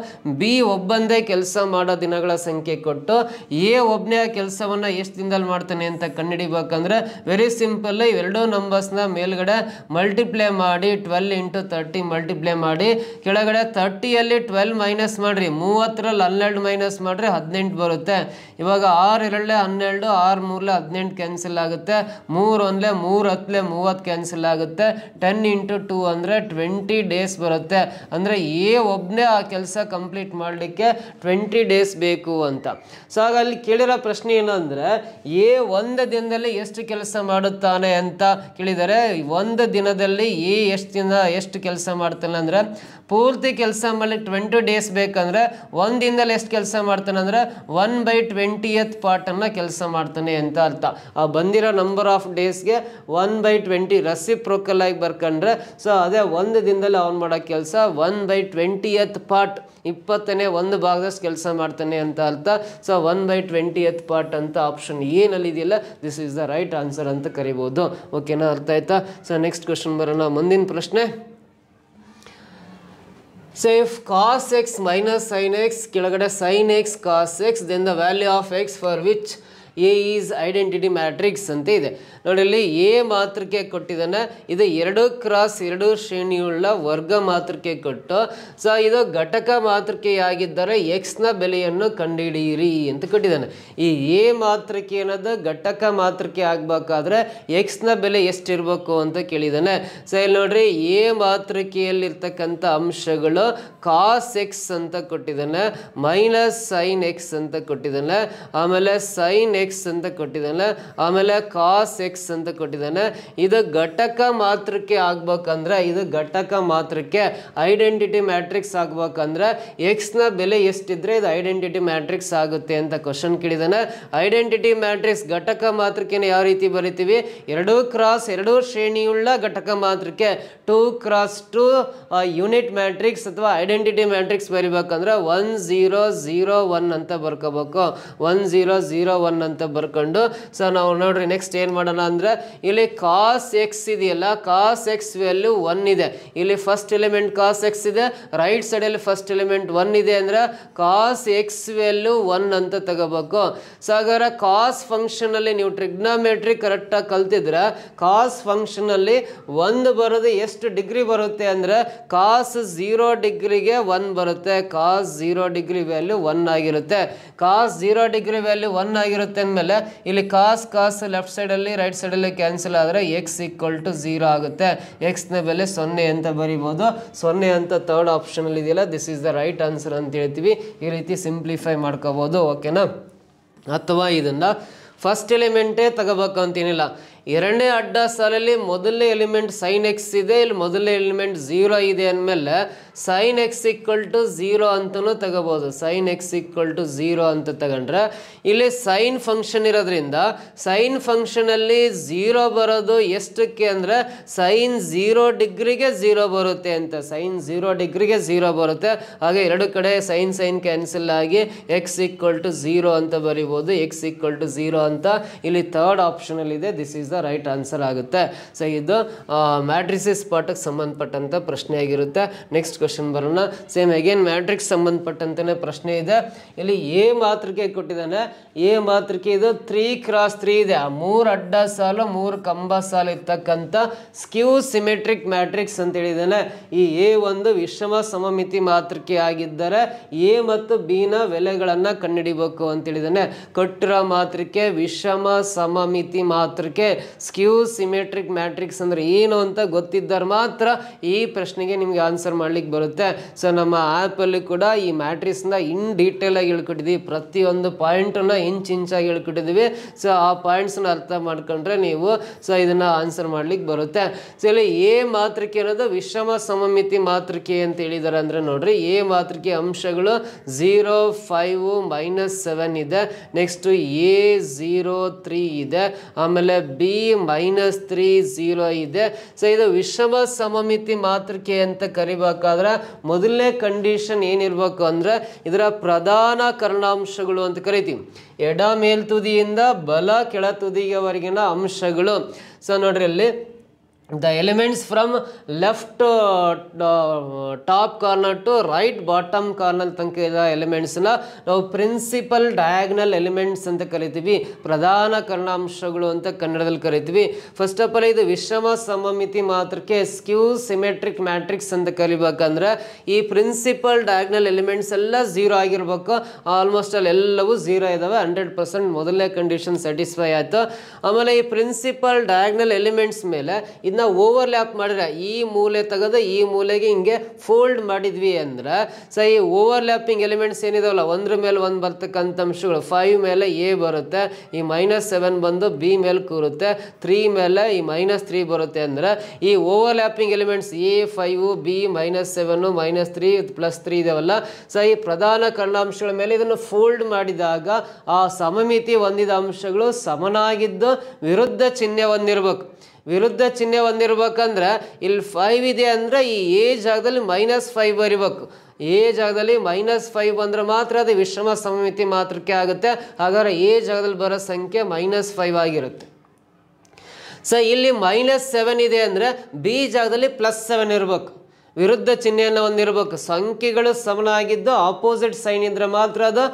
ಬಿ ಒಬ್ಬಂದೇ ಕೆಲಸ ಮಾಡೋ ದಿನಗಳ ಸಂಖ್ಯೆ ಕೊಟ್ಟು ಎ ಒಬ್ಬನೇ ಆ ಕೆಲಸವನ್ನು ಎಷ್ಟು ದಿನದಲ್ಲಿ ಮಾಡ್ತಾನೆ ಅಂತ ಕಂಡುಹಿಡಿಬೇಕಂದ್ರೆ ವೆರಿ ಸಿಂಪಲ್. ಇವೆರಡೂ ನಂಬರ್ಸ್ನ ಮೇಲ್ಗಡೆ ಮಲ್ಟಿಪ್ಲೈ ಮಾಡಿ 12 × 30 ಮಲ್ಟಿಪ್ಲೈ ಮಾಡಿ ಕೆಳಗಡೆ 30ಯಲ್ಲಿ 12 ಮೈನಸ್ ಮಾಡಿರಿ 30ರಲ್ಲಿ 12 ಮೈನಸ್ ಮಾಡಿರಿ 18 ಬರುತ್ತೆ. ಇವಾಗ 6 2 12 6 3 18 ಕ್ಯಾನ್ಸಲ್ ಆಗುತ್ತೆ. 3 1 3 10 30 ಕ್ಯಾನ್ಸಲ್ ಆಗುತ್ತೆ. 10 × 2 ಅಂದರೆ 20 days ಬರುತ್ತೆ. ಅಂದರೆ ಎ ಒಬ್ಬನೇ ಆ ಕೆಲಸ ಕಂಪ್ಲೀಟ್ ಮಾಡಲಿಕ್ಕೆ 20 days ಬೇಕು ಅಂತ. ಸೊ ಆಗ ಅಲ್ಲಿ ಕೇಳಿರೋ ಪ್ರಶ್ನೆ ಏನಂದರೆ ಎ ಒಂದು ದಿನದಲ್ಲಿ ಎಷ್ಟು ಕೆಲಸ ಮಾಡುತ್ತಾನೆ ಅಂತ ಕೇಳಿದರೆ ಒಂದು ದಿನದಲ್ಲಿ ಎ ಎಷ್ಟು ಕೆಲಸ ಮಾಡ್ತಾನೆ ಅಂದರೆ ಪೂರ್ತಿ ಕೆಲಸ ಮಾಡಲಿಕ್ಕೆ 20 days ಬೇಕಂದ್ರೆ ಒಂದು ದಿನದಲ್ಲಿ ಎಷ್ಟು ಕೆಲಸ ಮಾಡ್ತಾನೆ ಅಂದರೆ 1/20th ಪಾರ್ಟನ್ನು ಕೆಲಸ ಮಾಡ್ತಾನೆ ಅಂತ ಅರ್ಥ. ಆ ಬಂದಿರೋ ನಂಬರ್ ಆಫ್ ಡೇಸ್ಗೆ 1/20 ರೆಸಿಪ್ರೋಕಲ್ ಆಗಿ ಬರ್ಕೊಂಡ್ರೆ ಸೊ ಅದೇ ಒಂದು ದಿನದಲ್ಲಿ ಅವ್ನು ಮಾಡೋ ಕೆಲಸ 1/20th ಪಾರ್ಟ್ 20ನೇ ಒಂದು ಭಾಗದಷ್ಟು ಕೆಲಸ ಮಾಡ್ತಾನೆ ಅಂತ ಅರ್ಥ. ಸೊ 1/20th ಪಾರ್ಟ್ ಅಂತ ಆಪ್ಷನ್ ಏನಲ್ಲಿ ಇದೆಯಲ್ಲ this is the right answer ಅಂತ ಕರಿಬೋದು. ಓಕೆನಾ, ಅರ್ಥ ಆಯ್ತಾ. ಸೊ ನೆಕ್ಸ್ಟ್ ಕ್ವಶನ್ ಬರೋಣ. ಮುಂದಿನ ಪ್ರಶ್ನೆ. So if cos x minus sin x ಕೆಳಗಡೆ sin x cos x then the value of x for which A is identity matrix ಅಂತ ಇದೆ ನೋಡಿ. ಇಲ್ಲಿ ಎ ಮಾತೃಕೆ ಕೊಟ್ಟಿದ್ದಾನೆ, ಇದು 2x2 ಶ್ರೇಣಿಯುಳ್ಳ ವರ್ಗ ಮಾತೃಕೆ ಕೊಟ್ಟು ಸೊ ಇದು ಘಟಕ ಮಾತೃಕೆಯಾಗಿದ್ದರೆ ಎಕ್ಸ್ನ ಬೆಲೆಯನ್ನು ಕಂಡುಹಿಡಿಯಿರಿ ಅಂತ ಕೊಟ್ಟಿದ್ದಾನೆ. ಈ ಎ ಮಾತೃಕೆ ಅನ್ನೋದು ಘಟಕ ಮಾತೃಕೆ ಆಗಬೇಕಾದ್ರೆ ಎಕ್ಸ್ನ ಬೆಲೆ ಎಷ್ಟಿರಬೇಕು ಅಂತ ಕೇಳಿದ್ದಾನೆ. ಸೊ ಇಲ್ಲಿ ನೋಡ್ರಿ, ಎ ಮಾತೃಕೆಯಲ್ಲಿರ್ತಕ್ಕಂಥ ಅಂಶಗಳು ಕಾಸ್ ಎಕ್ಸ್ ಅಂತ ಕೊಟ್ಟಿದ್ದಾನೆ, ಮೈನಸ್ ಸೈನ್ ಎಕ್ಸ್ ಅಂತ ಕೊಟ್ಟಿದ್ದಾನೆ, ಆಮೇಲೆ ಸೈನ್ ಎಕ್ಸ್ ಅಂತ ಕೊಟ್ಟಿದ್ದಾನೆ, ಆಮೇಲೆ ಕಾಸ್ ಎಕ್ಸ್ ಅಂತ ಕೊಟ್ಟಿದ್ದಾನೆ. ಇದು ಘಟಕ ಮಾತೃಕೆ ಆಗ್ಬೇಕಂದ್ರೆ, ಇದು ಘಟಕ ಮಾತೃಕೆ ಐಡೆಂಟಿಟಿ ಮ್ಯಾಟ್ರಿಕ್ಸ್ ಆಗ್ಬೇಕಂದ್ರೆ ಎಕ್ಸ್ನ ಬೆಲೆ ಎಷ್ಟಿದ್ರೆ ಇದು ಐಡೆಂಟಿಟಿ ಮ್ಯಾಟ್ರಿಕ್ಸ್ ಆಗುತ್ತೆ ಅಂತ ಕ್ವಶನ್ ಕೇಳಿದಾನೆ. ಐಡೆಂಟಿಟಿ ಮ್ಯಾಟ್ರಿಕ್ಸ್ ಘಟಕ ಮಾತೃಕೆನ ಯಾವ ರೀತಿ ಬರಿತೀವಿ? 2x2 ಶ್ರೇಣಿಯುಳ್ಳ ಘಟಕ ಮಾತೃಕೆ 2x2 ಯೂನಿಟ್ ಮ್ಯಾಟ್ರಿಕ್ಸ್ ಅಥವಾ ಐಡೆಂಟಿಟಿ ಮ್ಯಾಟ್ರಿಕ್ಸ್ ಬರಿಬೇಕಂದ್ರೆ 1 0 0 1 ಅಂತ ಬರ್ಕೋಬೇಕು. 1 0 0 1 ಅಂತ ಬರ್ಕೊಂಡು ಸೊ ನಾವು ನೋಡ್ರಿ ನೆಕ್ಸ್ಟ್ ಏನು ಮಾಡೋಣ ಅಂದರೆ, ಇಲ್ಲಿ ಕಾಸ್ ಎಕ್ಸ್ ಇದೆಯಲ್ಲ, ಕಾಸ್ ಎಕ್ಸ್ ವ್ಯಾಲ್ಯೂ 1 ಇದೆ. ಇಲ್ಲಿ ಫಸ್ಟ್ ಎಲಿಮೆಂಟ್ ಕಾಸ್ ಎಕ್ಸ್ ಇದೆ, ರೈಟ್ ಸೈಡಲ್ಲಿ ಫಸ್ಟ್ ಎಲಿಮೆಂಟ್ 1 ಇದೆ ಅಂದರೆ ಕಾಸ್ ಎಕ್ಸ್ ವ್ಯಾಲ್ಯೂ 1 ಅಂತ ತಗೋಬೇಕು. ಸೊ ಹಾಗಾದ್ರೆ ಕಾಸ್ ಫಂಕ್ಷನಲ್ಲಿ ನೀವು ಟ್ರಿಗ್ನೋಮೆಟ್ರಿ ಕರೆಕ್ಟಾಗಿ ಕಲ್ತಿದ್ರೆ ಕಾಸ್ ಫಂಕ್ಷನಲ್ಲಿ 1 ಬರೋದು ಎಷ್ಟು ಡಿಗ್ರಿ ಬರುತ್ತೆ ಅಂದರೆ ಕಾಸ್ 0 ಡಿಗ್ರಿಗೆ 1 ಬರುತ್ತೆ. ಕಾಸ್ 0 ಡಿಗ್ರಿ ವ್ಯಾಲ್ಯೂ 1 ಆಗಿರುತ್ತೆ. ಕಾಸ್ 0 ಡಿಗ್ರಿ ವ್ಯಾಲ್ಯೂ 1 ಆಗಿರುತ್ತೆ ಅಂದಮೇಲೆ ಇಲ್ಲಿ ಕಾಸ್ ಕಾಸ್ ಲೆಫ್ಟ್ ಸೈಡಲ್ಲಿ ರೈಟ್ ಸೈಡಲ್ಲಿ ಕ್ಯಾನ್ಸಲ್ ಆದರೆ ಎಕ್ಸ್ ಈಕ್ವಲ್ ಟು 0 ಆಗುತ್ತೆ. ಎಕ್ಸ್ನ ಬೆಲೆ 0 ಅಂತ ಬರಿಬೋದು. 0 ಅಂತ ಥರ್ಡ್ ಆಪ್ಷನಲ್ಲಿ ಇದೆಯಲ್ಲ, this is the right answer ಅಂತ ಹೇಳ್ತೀವಿ. ಈ ರೀತಿ ಸಿಂಪ್ಲಿಫೈ ಮಾಡ್ಕೋಬೋದು, ಓಕೆನಾ? ಅಥವಾ ಇದನ್ನು ಫಸ್ಟ್ ಎಲಿಮೆಂಟೇ ತಗೋಬೇಕು ಅಂತೇನಿಲ್ಲ. ಎರಡನೇ ಅಡ್ಡ ಸಾಲಲ್ಲಿ ಮೊದಲನೇ ಎಲಿಮೆಂಟ್ ಸೈನ್ ಎಕ್ಸ್ ಇದೆ, ಇಲ್ಲಿ ಮೊದಲನೇ ಎಲಿಮೆಂಟ್ 0 ಇದೆ ಅಂದಮೇಲೆ ಸೈನ್ ಎಕ್ಸ್ ಈಕ್ವಲ್ ಟು 0 ಅಂತಲೂ ತಗೋಬೋದು. ಸೈನ್ ಎಕ್ಸ್ ಈಕ್ವಲ್ ಟು 0 ಅಂತ ತಗೊಂಡ್ರೆ ಇಲ್ಲಿ ಸೈನ್ ಫಂಕ್ಷನ್ ಇರೋದ್ರಿಂದ ಸೈನ್ ಫಂಕ್ಷನಲ್ಲಿ 0 ಬರೋದು ಎಷ್ಟಕ್ಕೆ ಅಂದರೆ ಸೈನ್ 0 ಡಿಗ್ರಿಗೆ 0 ಬರುತ್ತೆ ಅಂತ. ಸೈನ್ 0 ಡಿಗ್ರಿಗೆ 0 ಬರುತ್ತೆ. ಹಾಗೆ ಎರಡು ಕಡೆ ಸೈನ್ ಸೈನ್ ಕ್ಯಾನ್ಸಲ್ ಆಗಿ ಎಕ್ಸ್ ಈಕ್ವಲ್ ಟು 0 ಅಂತ ಬರಿಬೋದು. ಎಕ್ಸ್ ಈಕ್ವಲ್ ಟು 0 ಅಂತ ಇಲ್ಲಿ ಥರ್ಡ್ ಆಪ್ಷನಲ್ಲಿ ಇದೆ. This is the right answer ಆಗುತ್ತೆ. ಸೊ ಇದು ಮ್ಯಾಟ್ರಿಸಿಸ್ ಪಾಠಕ್ಕೆ ಸಂಬಂಧಪಟ್ಟಂಥ ಪ್ರಶ್ನೆ ಆಗಿರುತ್ತೆ. ನೆಕ್ಸ್ಟ್ ಕ್ವಶನ್ ಬರೋಣ. ಸೇಮ್ ಅಗೇನ್ ಮ್ಯಾಟ್ರಿಕ್ಸ್ ಸಂಬಂಧಪಟ್ಟಂತೆ ಪ್ರಶ್ನೆ ಇದೆ. ಇಲ್ಲಿ ಎ ಮಾತೃಕೆ ಕೊಟ್ಟಿದ್ದಾನೆ. ಎ ಮಾತೃಕೆ ಇದು 3x3 ಇದೆ. 3 ಅಡ್ಡ ಸಾಲು 3 ಕಂಬ ಸಾಲು ಇರ್ತಕ್ಕಂಥ ಸ್ಕ್ಯೂ ಸಿಮೆಟ್ರಿಕ್ ಮ್ಯಾಟ್ರಿಕ್ಸ್ ಅಂತ ಹೇಳಿದ್ದಾನೆ. ಈ ಎ ಒಂದು ವಿಷಮ ಸಮಮಿತಿ ಮಾತೃಕೆ ಆಗಿದ್ದರೆ ಎ ಮತ್ತು ಬಿ ನ ಬೆಲೆಗಳನ್ನು ಕಂಡುಹಿಡಿಬೇಕು ಅಂತ ಹೇಳಿದ್ದಾನೆ. ಕೊಟ್ಟಿರೋ ಮಾತೃಕೆ ವಿಷಮ ಸಮಮಿತಿ ಮಾತೃಕೆ. ಸ್ಕ್ಯೂ ಸಿಮೆಟ್ರಿಕ್ ಮ್ಯಾಟ್ರಿಕ್ಸ್ ಅಂದ್ರೆ ಏನು ಅಂತ ಗೊತ್ತಿದ್ದರೆ ಮಾತ್ರ ಈ ಪ್ರಶ್ನೆಗೆ ನಿಮಗೆ ಆನ್ಸರ್ ಮಾಡ್ಲಿಕ್ಕೆ ಬರುತ್ತೆ. ಸೊ ನಮ್ಮ ಆ್ಯಪಲ್ಲಿ ಕೂಡ ಈ ಮ್ಯಾಟ್ರಿಕ್ಸ್ನ ಇನ್ ಡೀಟೇಲ್ ಆಗಿ ಹೇಳ್ಕೊಟ್ಟಿದ್ದೀವಿ. ಪ್ರತಿಯೊಂದು ಪಾಯಿಂಟನ್ನು ಇಂಚಾಗಿ ಹೇಳ್ಕೊಟ್ಟಿದ್ದೀವಿ. ಸೊ ಆ ಪಾಯಿಂಟ್ಸ್ನ ಅರ್ಥ ಮಾಡ್ಕೊಂಡ್ರೆ ನೀವು ಸೊ ಇದನ್ನು ಆನ್ಸರ್ ಮಾಡ್ಲಿಕ್ಕೆ ಬರುತ್ತೆ. ಸೊ ಇಲ್ಲಿ ಎ ಮಾತೃಕೆ ಅನ್ನೋದು ವಿಷಮ ಸಮಮಿತಿ ಮಾತೃಕೆ ಅಂತ ಹೇಳಿದ್ದಾರೆ ಅಂದರೆ ನೋಡ್ರಿ, ಎ ಮಾತೃಕೆ ಅಂಶಗಳು 0 5 -7 ಇದೆ. ನೆಕ್ಸ್ಟ್ ಎ 0 3 ಇದೆ. ಆಮೇಲೆ ಬಿ -3 0 ಇದೆ. ಸೊ ಇದು ವಿಷಮ ಸಮಮಿತಿ ಮಾತೃಕೆ ಅಂತ ಕರಿಬೇಕಾದ್ರೆ ಮೊದಲನೇ ಕಂಡೀಷನ್ ಏನಿರ್ಬೇಕು ಅಂದ್ರೆ ಇದರ ಪ್ರಧಾನ ಕರ್ಣಾಂಶಗಳು ಅಂತ ಕರಿತೀವಿ. ಎಡ ಮೇಲ್ತುದಿಯಿಂದ ಬಲ ಕೆಳತುದಿಯವರೆಗಿನ ಅಂಶಗಳು. ಸೊ ನೋಡ್ರಿ, ಅಲ್ಲಿ the elements from left top corner to right bottom corner ತನಕ ಇರೋ ಎಲಿಮೆಂಟ್ಸ್ನ ನಾವು ಪ್ರಿನ್ಸಿಪಲ್ ಡಯಾಗ್ನಲ್ ಎಲಿಮೆಂಟ್ಸ್ ಅಂತ ಕರಿತೀವಿ. ಪ್ರಧಾನ ಕರ್ಣಾಂಶಗಳು ಅಂತ ಕನ್ನಡದಲ್ಲಿ ಕರಿತೀವಿ. ಫಸ್ಟ್ ಆಫ್ ಆಲ್ ಇದು ವಿಷಮ ಸಮಮಿತಿ ಮಾತೃಕೆ ಸ್ಕ್ಯೂ ಸಿಮೆಟ್ರಿಕ್ ಮ್ಯಾಟ್ರಿಕ್ಸ್ ಅಂತ ಕರಿಬೇಕಂದ್ರೆ ಈ ಪ್ರಿನ್ಸಿಪಲ್ ಡಯಾಗ್ನಲ್ ಎಲಿಮೆಂಟ್ಸ್ ಎಲ್ಲ 0 ಆಗಿರ್ಬೇಕು. ಆಲ್ಮೋಸ್ಟ್ ಅಲ್ಲಿ ಎಲ್ಲವೂ 0 ಇದಾವೆ. 100% ಮೊದಲನೇ ಕಂಡೀಷನ್ ಸ್ಯಾಟಿಸ್ಫೈ ಆಯಿತು. ಆಮೇಲೆ ಈ ಪ್ರಿನ್ಸಿಪಲ್ ಡಯಾಗ್ನಲ್ ಎಲಿಮೆಂಟ್ಸ್ ಮೇಲೆ ಇದನ್ನ ಓವರ್ಲ್ಯಾಪ್ ಮಾಡಿದ್ರೆ ಈ ಮೂಲೆ ತೆಗೆದು ಈ ಮೂಲೆಗೆ ಹಿಂಗೆ ಫೋಲ್ಡ್ ಮಾಡಿದ್ವಿ ಅಂದ್ರೆ ಸೊ ಈ ಓವರ್ಲ್ಯಾಪಿಂಗ್ ಎಲಿಮೆಂಟ್ಸ್ ಏನಿದಾವಲ್ಲ ಒಂದ್ರ ಮೇಲೆ ಒಂದು ಬರ್ತಕ್ಕಂಥ ಅಂಶಗಳು 5 ಮೇಲೆ ಎ ಬರುತ್ತೆ, ಈ -7 ಬಂದು ಬಿ ಮೇಲೆ ಕೂರುತ್ತೆ, 3 ಮೇಲೆ ಈ -3 ಬರುತ್ತೆ ಅಂದ್ರೆ ಈ ಓವರ್ಲ್ಯಾಪಿಂಗ್ ಎಲಿಮೆಂಟ್ಸ್ ಎ 5 ಬಿ -7 -3 +3 ಇದಾವಲ್ಲ. ಸೊ ಈ ಪ್ರಧಾನ ಕರ್ಣಾಂಶಗಳ ಮೇಲೆ ಇದನ್ನು ಫೋಲ್ಡ್ ಮಾಡಿದಾಗ ಆ ಸಮಮಿತಿ ಹೊಂದಿದ ಅಂಶಗಳು ಸಮನಾಗಿದ್ದು ವಿರುದ್ಧ ಚಿಹ್ನೆ ಹೊಂದಿರಬೇಕು. ವಿರುದ್ಧ ಚಿಹ್ನೆ ಹೊಂದಿರ್ಬೇಕಂದ್ರೆ ಇಲ್ಲಿ 5 ಇದೆ ಅಂದರೆ ಈ ಎ ಜಾಗದಲ್ಲಿ -5 ಬರಿಬೇಕು. ಎ ಜಾಗದಲ್ಲಿ -5 ಬಂದರೆ ಮಾತ್ರ ಅದು ವಿಷಮ ಸಮಮಿತಿ ಮಾತೃಕೆ ಆಗುತ್ತೆ. ಹಾಗಾದ್ರೆ ಎ ಜಾಗದಲ್ಲಿ ಬರೋ ಸಂಖ್ಯೆ -5 ಆಗಿರುತ್ತೆ. ಸೊ ಇಲ್ಲಿ -7 ಇದೆ ಅಂದರೆ ಬಿ ಜಾಗದಲ್ಲಿ +7 ಇರಬೇಕು. ವಿರುದ್ಧ ಚಿಹ್ನೆಯನ್ನು ಹೊಂದಿರಬೇಕು. ಸಂಖ್ಯೆಗಳು ಸಮನಾಗಿದ್ದು ಆಪೋಸಿಟ್ ಸೈನ್ ಇದ್ರೆ ಮಾತ್ರ ಅದು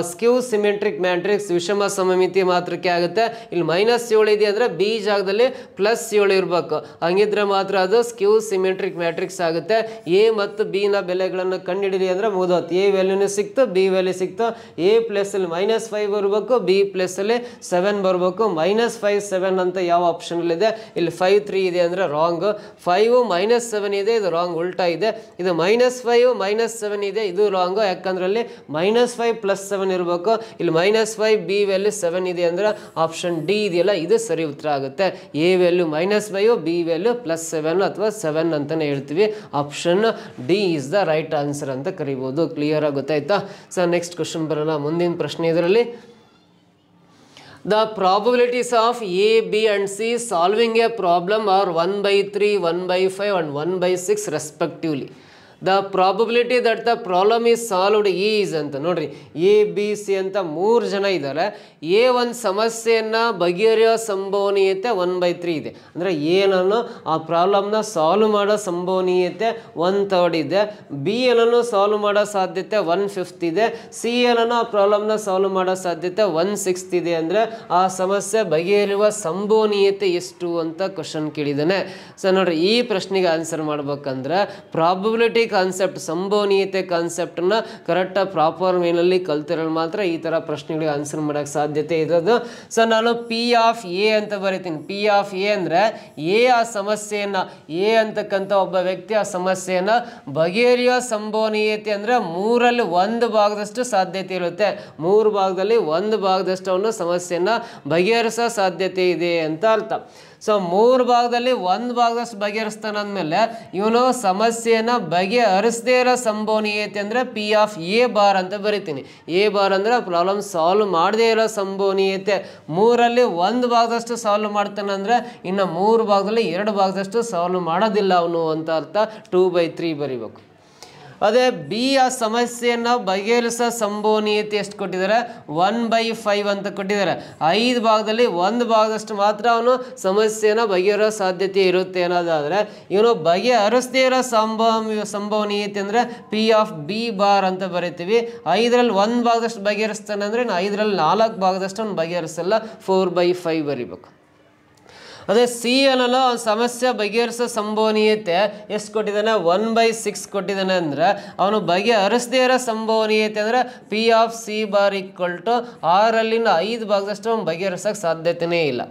ಸ್ಕ್ಯೂ ಸಿಮೆಟ್ರಿಕ್ ಮ್ಯಾಟ್ರಿಕ್ಸ್, ವಿಷಮ ಸಮಮಿತಿ ಮಾತ್ರಕ್ಕೆ ಆಗುತ್ತೆ. ಇಲ್ಲಿ -7 ಇದೆ ಅಂದರೆ ಬಿ ಜಾಗದಲ್ಲಿ +7 ಇರಬೇಕು. ಹಂಗಿದ್ರೆ ಮಾತ್ರ ಅದು ಸ್ಕ್ಯೂ ಸಿಮೆಟ್ರಿಕ್ ಮ್ಯಾಟ್ರಿಕ್ಸ್ ಆಗುತ್ತೆ. ಎ ಮತ್ತು ಬಿ ನ ಬೆಲೆಗಳನ್ನು ಕಂಡುಹಿಡಿರಿ ಅಂದರೆ ಮುಗಿದೋತು. ಎ ವ್ಯಾಲ್ಯೂನು ಸಿಕ್ತು, ಬಿ ವ್ಯಾಲ್ಯೂ ಸಿಕ್ತು. ಎ ಪ್ಲಸ್ ಅಲ್ಲಿ -5 ಬರಬೇಕು, ಬಿ ಪ್ಲಸ್ ಅಲ್ಲಿ 7 ಬರಬೇಕು. -5 7 ಅಂತ ಯಾವ ಆಪ್ಷನಲ್ಲಿದೆ? ಇಲ್ಲಿ 5 3 ಇದೆ ಅಂದರೆ ರಾಂಗ್. 5 -7 ಇದೆ, ಇದು ರಾಂಗ್, ಉಲ್ಟಾ ಇದೆ. ಇದು -5 -7 ಇದೆ, ಇದು ರಾಂಗ್. ಯಾಕಂದ್ರೆ ಅಲ್ಲಿ -5 + 7 ಇರಬೇಕು. ಇಲ್ಲಿ -5 ಬಿ ವ್ಯಾಲ್ಯೂ 7 ಇದೆ ಅಂದ್ರೆ ಆಪ್ಷನ್ ಡಿ ಇದೆಯಲ್ಲ ಇದು ಸರಿ ಉತ್ತರ ಆಗುತ್ತೆ. ಎ ವ್ಯಾಲ್ಯೂ -5, ಬಿ ವ್ಯಾಲ್ಯೂ +7 ಅಥವಾ 7 ಅಂತಾನೆ ಹೇಳ್ತೀವಿ. Option D is the right answer ಅಂತ ಕರಿಬಹುದು. ಕ್ಲಿಯರ್ ಆಗಿ ಗೊತ್ತಾಯ್ತಾ? ಸೊ ನೆಕ್ಸ್ಟ್ ಕ್ವಶನ್ ಬರೋಣ. ಮುಂದಿನ ಪ್ರಶ್ನೆ ಇದರಲ್ಲಿ the probabilities of A, B and C solving a problem are 1/3, 1/5 and 1/6 respectively. The probability that the problem is solved is ಅಂತ ನೋಡ್ರಿ, ಎ ಬಿ ಸಿ ಅಂತ 3 ಜನ ಇದ್ದಾರೆ. ಎ ಒಂದು ಸಮಸ್ಯೆಯನ್ನು ಬಗೆಹರಿಯೋ ಸಂಭವನೀಯತೆ 1/3 ಇದೆ. ಅಂದರೆ ಏನನ್ನು ಆ ಪ್ರಾಬ್ಲಮ್ನ ಸಾಲ್ವ್ ಮಾಡೋ ಸಂಭವನೀಯತೆ 1/3 ಇದೆ. ಬಿ ಏನನ್ನು ಸಾಲ್ವ್ ಮಾಡೋ ಸಾಧ್ಯತೆ 1/5 ಇದೆ. ಸಿ ಏನನ್ನು ಆ ಪ್ರಾಬ್ಲಮ್ನ ಸಾಲ್ವ್ ಮಾಡೋ ಸಾಧ್ಯತೆ 1/6 ಇದೆ. ಅಂದರೆ ಆ ಸಮಸ್ಯೆ ಬಗೆಹರಿಯುವ ಸಂಭವನೀಯತೆ ಎಷ್ಟು ಅಂತ ಕ್ವಶನ್ ಕೇಳಿದ್ದಾನೆ. ಸೊ ನೋಡ್ರಿ, ಈ ಪ್ರಶ್ನೆಗೆ ಆನ್ಸರ್ ಮಾಡ್ಬೇಕಂದ್ರೆ ಪ್ರಾಬಬಿಲಿಟಿ ಕಾನ್ಸೆಪ್ಟ್, ಸಂಭವನೀಯತೆ ಕಾನ್ಸೆಪ್ಟನ್ನ ಕರೆಕ್ಟಾಗಿ ಪ್ರಾಪರ್ ವೇನಲ್ಲಿ ಕಲ್ತಿರಲು ಮಾತ್ರ ಈ ಥರ ಪ್ರಶ್ನೆಗಳಿಗೆ ಆನ್ಸರ್ ಮಾಡೋಕ್ಕೆ ಸಾಧ್ಯತೆ ಇರೋದು. ಸೊ ನಾನು ಪಿ ಆಫ್ ಎ ಅಂತ ಬರೀತೀನಿ. ಪಿ ಆಫ್ ಎ ಅಂದರೆ ಎ ಆ ಸಮಸ್ಯೆಯನ್ನು, ಎ ಅಂತಕ್ಕಂಥ ಒಬ್ಬ ವ್ಯಕ್ತಿ ಆ ಸಮಸ್ಯೆಯನ್ನು ಬಗೆಹರಿಯೋ ಸಂಭವನೀಯತೆ ಅಂದರೆ 3ರಲ್ಲಿ 1 ಭಾಗದಷ್ಟು ಸಾಧ್ಯತೆ ಇರುತ್ತೆ. 3 ಭಾಗದಲ್ಲಿ 1 ಭಾಗದಷ್ಟು ಅವನು ಸಮಸ್ಯೆಯನ್ನು ಬಗೆಹರಿಸೋ ಸಾಧ್ಯತೆ ಇದೆ ಅಂತ ಅರ್ಥ. ಸೊ 3 ಭಾಗದಲ್ಲಿ 1 ಭಾಗದಷ್ಟು ಬಗೆಹರಿಸ್ತಾನೆ ಅಂದಮೇಲೆ ಇವನು ಸಮಸ್ಯೆಯನ್ನು ಬಗೆಹರಿಸದೇ ಇರೋ ಸಂಭವನೀಯತೆ ಅಂದರೆ ಪಿ ಆಫ್ ಎ ಬಾರ್ ಅಂತ ಬರಿತೀನಿ. ಎ ಬಾರ್ ಅಂದರೆ ಪ್ರಾಬ್ಲಮ್ ಸಾಲ್ವ್ ಮಾಡದೇ ಇರೋ ಸಂಭವನೀಯತೆ. 3ರಲ್ಲಿ 1 ಭಾಗದಷ್ಟು ಸಾಲ್ವ್ ಮಾಡ್ತಾನೆ ಅಂದರೆ ಇನ್ನು 3 ಭಾಗದಲ್ಲಿ 2 ಭಾಗದಷ್ಟು ಸಾಲ್ವ್ ಮಾಡೋದಿಲ್ಲ ಅವನು ಅಂತ ಅರ್ಥ. 2/3 ಬರಿಬೇಕು. ಅದೇ ಬಿ ಆ ಸಮಸ್ಯೆಯನ್ನು ಬಗೆಹರಿಸೋ ಸಂಭವನೀಯತೆ ಎಷ್ಟು ಕೊಟ್ಟಿದ್ದಾರೆ? 1/5 ಅಂತ ಕೊಟ್ಟಿದ್ದಾರೆ. 5 ಭಾಗದಲ್ಲಿ 1 ಭಾಗದಷ್ಟು ಮಾತ್ರ ಅವನು ಸಮಸ್ಯೆಯನ್ನು ಬಗೆಹರೋ ಸಾಧ್ಯತೆ ಇರುತ್ತೆ ಅನ್ನೋದಾದರೆ ಇವನು ಬಗೆಹರಿಸದೇ ಇರೋ ಸಂಭವನೀಯತೆ ಅಂದರೆ ಪಿ ಆಫ್ ಬಿ ಬಾರ್ ಅಂತ ಬರಿತೀವಿ. 5ರಲ್ಲಿ 1 ಭಾಗದಷ್ಟು ಬಗೆಹರಿಸ್ತಾನೆ ಅಂದರೆ 5ರಲ್ಲಿ 4 ಭಾಗದಷ್ಟು ಅವನು ಬಗೆಹರಿಸಲ್ಲ. 4/5 ಬರಿಬೇಕು. ಅದೇ ಸಿ ಅನ್ನೋ ಸಮಸ್ಯೆ ಬಗೆಹರಿಸೋ ಸಂಭವನೀಯತೆ ಎಷ್ಟು ಕೊಟ್ಟಿದ್ದಾನೆ? 1/6 ಕೊಟ್ಟಿದ್ದಾನೆ. ಅಂದರೆ ಅವನು ಬಗೆಹರಿಸದೇ ಇರೋ ಸಂಭವನೀಯತೆ ಅಂದರೆ ಪಿ ಆಫ್ ಸಿ ಬಾರ್ = 6ರಲ್ಲಿನ 5 ಭಾಗದಷ್ಟು ಅವನು ಬಗೆಹರಿಸೋಕ್ಕೆ ಸಾಧ್ಯತೆಯೇ ಇಲ್ಲ.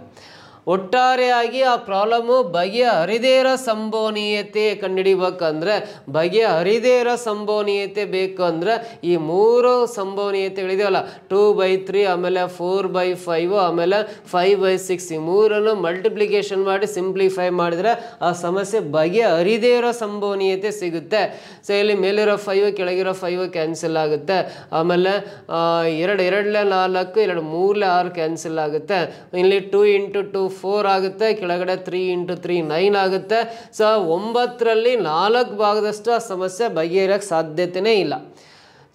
ಒಟ್ಟಾರೆಯಾಗಿ ಆ ಪ್ರಾಬ್ಲಮ್ಮು ಬಗೆಹರಿದೇ ಇರೋ ಸಂಭವನೀಯತೆ ಕಂಡುಹಿಡಿಬೇಕಂದ್ರೆ, ಬಗೆಹರಿದೇ ಇರೋ ಸಂಭವನೀಯತೆ ಬೇಕು ಅಂದರೆ ಈ 3 ಸಂಭವನೀಯತೆಗಳಿದೆಯಲ್ಲ, 2/3 ಆಮೇಲೆ 4/5 ಆಮೇಲೆ 5/6, ಈ 3ಅನ್ನು ಮಲ್ಟಿಪ್ಲಿಕೇಶನ್ ಮಾಡಿ ಸಿಂಪ್ಲಿಫೈ ಮಾಡಿದರೆ ಆ ಸಮಸ್ಯೆ ಬಗೆಹರಿದೇ ಇರೋ ಸಂಭವನೀಯತೆ ಸಿಗುತ್ತೆ. ಸೊ ಇಲ್ಲಿ ಮೇಲಿರೋ 5 ಕೆಳಗಿರೋ 5 ಕ್ಯಾನ್ಸಲ್ ಆಗುತ್ತೆ. ಆಮೇಲೆ 2 2 4, 2 3 6 ಕ್ಯಾನ್ಸಲ್ ಆಗುತ್ತೆ. ಇಲ್ಲಿ 2 × 2 4 ಆಗುತ್ತೆ. ಕೆಳಗಡೆ 3 × 3 9 ಆಗುತ್ತೆ. ಸೊ 9ರಲ್ಲಿ 4 ಭಾಗದಷ್ಟು ಆ ಸಮಸ್ಯೆ ಬಗೆಹರಿಯೋಕ್ಕೆ ಸಾಧ್ಯತೆಯೇ ಇಲ್ಲ.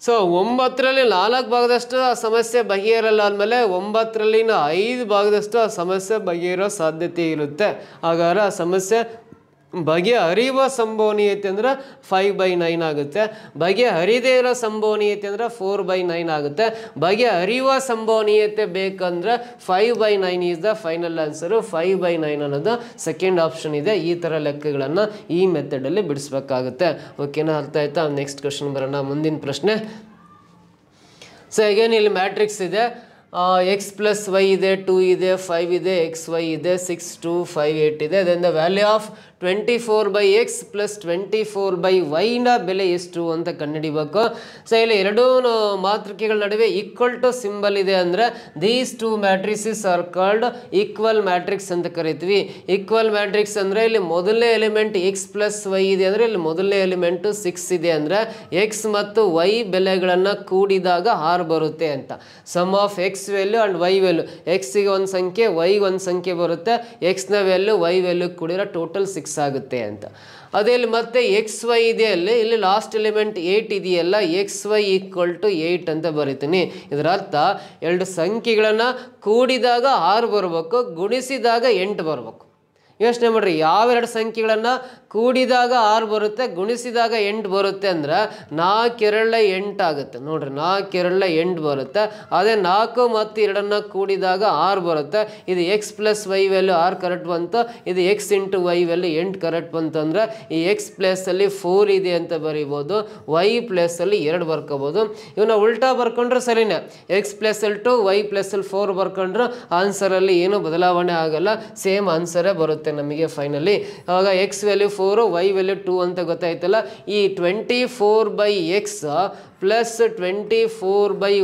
ಸೊ 9ರಲ್ಲಿ 4 ಭಾಗದಷ್ಟು ಆ ಸಮಸ್ಯೆ ಬಗೆಹರಲ್ಲ ಅಂದಮೇಲೆ 9ರಲ್ಲಿ 5 ಭಾಗದಷ್ಟು ಆ ಸಮಸ್ಯೆ ಬಗೆಹರೋ ಸಾಧ್ಯತೆ ಇರುತ್ತೆ. ಹಾಗಾದ್ರೆ ಆ ಸಮಸ್ಯೆ ಬಗೆಹರಿಯುವ ಸಂಭವನೀಯತೆ ಅಂದರೆ 5/9 ಆಗುತ್ತೆ. ಬಗೆಹರಿದೇ ಇರೋ ಸಂಭವನೀಯತೆ ಅಂದರೆ 4/9 ಆಗುತ್ತೆ. ಬಗೆಹರಿಯುವ ಸಂಭವನೀಯತೆ ಬೇಕಂದ್ರೆ 5/9 ಈಸ್ ದ ಫೈನಲ್ ಆನ್ಸರು. 5/9 ಅನ್ನೋದು ಸೆಕೆಂಡ್ ಆಪ್ಷನ್ ಇದೆ. ಈ ಥರ ಲೆಕ್ಕಗಳನ್ನು ಈ ಮೆಥಡಲ್ಲಿ ಬಿಡಿಸ್ಬೇಕಾಗುತ್ತೆ. ಓಕೆನಾ? ಅರ್ಥ ಆಯ್ತಾ? ನೆಕ್ಸ್ಟ್ ಕ್ವಶನ್ ಬರೋಣ. ಮುಂದಿನ ಪ್ರಶ್ನೆ. ಸೊ ಅಗೇನ್ ಇಲ್ಲಿ ಮ್ಯಾಟ್ರಿಕ್ಸ್ ಇದೆ. x + y ಇದೆ, 2 ಇದೆ, 5 ಇದೆ, xy ಇದೆ, 6 2 5 8 ಇದೆ. Then the value of 24/x + 24/y ನ ಬೆಲೆ ಎಷ್ಟು ಅಂತ ಕಂಡುಹಿಡಿಬೇಕು. ಸೊ ಇಲ್ಲಿ ಎರಡೂ ಮಾತೃಕೆಗಳ ನಡುವೆ = ಸಿಂಬಲ್ ಇದೆ ಅಂದರೆ these 2 matrices are called equal matrix ಅಂತ ಕರಿತೀವಿ. ಈಕ್ವಲ್ ಮ್ಯಾಟ್ರಿಕ್ಸ್ ಅಂದರೆ ಇಲ್ಲಿ ಮೊದಲನೇ ಎಲಿಮೆಂಟ್ x + y ಇದೆ ಅಂದರೆ ಇಲ್ಲಿ ಮೊದಲನೇ ಎಲಿಮೆಂಟು 6 ಇದೆ ಅಂದರೆ x ಮತ್ತು y ಬೆಲೆಗಳನ್ನು ಕೂಡಿದಾಗ 6 ಬರುತ್ತೆ ಅಂತ. Sum of x value and y value, ಎಕ್ಸಿಗೆ ಒಂದು ಸಂಖ್ಯೆ, ವೈಗೆ ಒಂದು ಸಂಖ್ಯೆ ಬರುತ್ತೆ. ಎಕ್ಸ್ನ ವ್ಯಾಲ್ಯೂ ವೈ ವ್ಯಾಲ್ಯೂ ಕೂಡಿರೋ ಟೋಟಲ್ 6 ಆಗುತ್ತೆ ಅಂತ. ಅದೇ ಇಲ್ಲಿ ಮತ್ತೆ XY ಇದೆ, ಇಲ್ಲಿ ಲಾಸ್ಟ್ ಎಲಿಮೆಂಟ್ 8 ಇದೆಯಲ್ಲ, XY = 8 ಅಂತ ಬರಿತೀನಿ. ಇದರ ಅರ್ಥ ಎರಡು ಸಂಖ್ಯೆಗಳನ್ನು ಕೂಡಿದಾಗ 6 ಬರಬೇಕು, ಗುಣಿಸಿದಾಗ 8 ಬರಬೇಕು. ಯೋಚನೆ ಮಾಡಿರಿ, ಯಾವೆರಡು ಸಂಖ್ಯೆಗಳನ್ನು ಕೂಡಿದಾಗ 6 ಬರುತ್ತೆ, ಗುಣಿಸಿದಾಗ 8 ಬರುತ್ತೆ ಅಂದ್ರೆ 4 2 8 ಆಗುತ್ತೆ. ನೋಡ್ರಿ 4 2 8 ಬರುತ್ತೆ. ಅದೇ 4 ಮತ್ತು 2 ಕೂಡಿದಾಗ 6 ಬರುತ್ತೆ. ಇದು x plus y value 6 correct ಬಂತು, ಇದು x into y value 8 correct ಬಂತು ಅಂದ್ರೆ ಈ ಎಕ್ಸ್ ಪ್ಲೇಸಲ್ಲಿ 4 ಇದೆ ಅಂತ ಬರೀಬೋದು, ವೈ ಪ್ಲೇಸಲ್ಲಿ 2 ಬರ್ಕೋಬೋದು. ಇವನ್ನ ಉಲ್ಟಾ ಬರ್ಕೊಂಡ್ರೆ ಸರಿನೇ, ಎಕ್ಸ್ ಪ್ಲೇಸಲ್ಲಿ 2 ವೈ ಪ್ಲೇಸಲ್ಲಿ 4 ಬರ್ಕೊಂಡ್ರೆ ಆನ್ಸರಲ್ಲಿ ಏನು ಬದಲಾವಣೆ ಆಗಲ್ಲ, ಸೇಮ್ ಆನ್ಸರೇ ಬರುತ್ತೆ ನಮಗೆ ಫೈನಲಿ. ಆವಾಗ ಎಕ್ಸ್ ವ್ಯಾಲ್ಯೂ 4 ವೈ ವ್ಯಾಲ್ಯೂ 2 ಅಂತ ಗೊತ್ತಾಯ್ತಲ್ಲ. ಈ 24/x ಪ್ಲಸ್ 24/y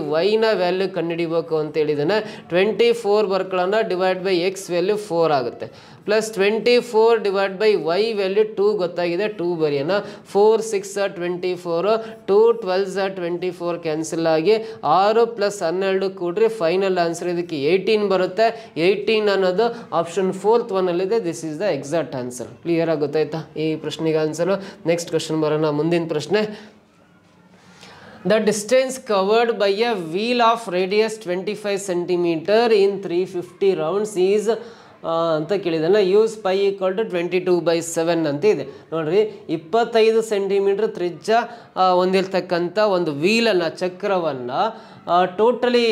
ವ್ಯಾಲ್ಯೂ ಕಂಡುಹಿಡಿಬೇಕು ಅಂತ ಹೇಳಿದಾನೆ. 24 ಬರ್ಕೊಳ್ಳೋಣ, ಡಿವೈಡ್ ಬೈ ಎಕ್ಸ್ ವ್ಯಾಲ್ಯೂ 4 ಆಗುತ್ತೆ, plus 24 divide by y value 2 ಗೊತ್ತಾಗಿದೆ, 2 ಬರೆಯೋಣ. 4 6 24, 2 12 24 ಕ್ಯಾನ್ಸಲ್ ಆಗಿ 6 ಪ್ಲಸ್ 12 ಕೂಡ್ರಿ ಫೈನಲ್ ಆನ್ಸರ್ ಇದಕ್ಕೆ 18 ಬರುತ್ತೆ. 18 ಅನ್ನೋದು ಆಪ್ಷನ್ 4th ಒನ್ನಲ್ಲಿದೆ. This is the exact answer. Clear ಆಗಿ ಗೊತ್ತಾಯ್ತಾ ಈ ಪ್ರಶ್ನೆಗೆ ಆನ್ಸರು? ನೆಕ್ಸ್ಟ್ ಕ್ವಶನ್ ಬರೋಣ. ಮುಂದಿನ ಪ್ರಶ್ನೆ, the distance covered by a wheel of radius 25 cm in 350 rounds is ಅಂತ ಕೇಳಿದಾನೆ. ಯೂಸ್ ಪೈ ಈಕ್ವಲ್ ಟು 22/7 ಅಂತ ಇದೆ. ನೋಡ್ರಿ 25 ಸೆಂಟಿಮೀಟರ್ ತ್ರಿಜ್ಯ ಹೊಂದಿರತಕ್ಕಂಥ ಒಂದು ವೀಲನ್ನು, ಚಕ್ರವನ್ನು ಟೋಟಲಿ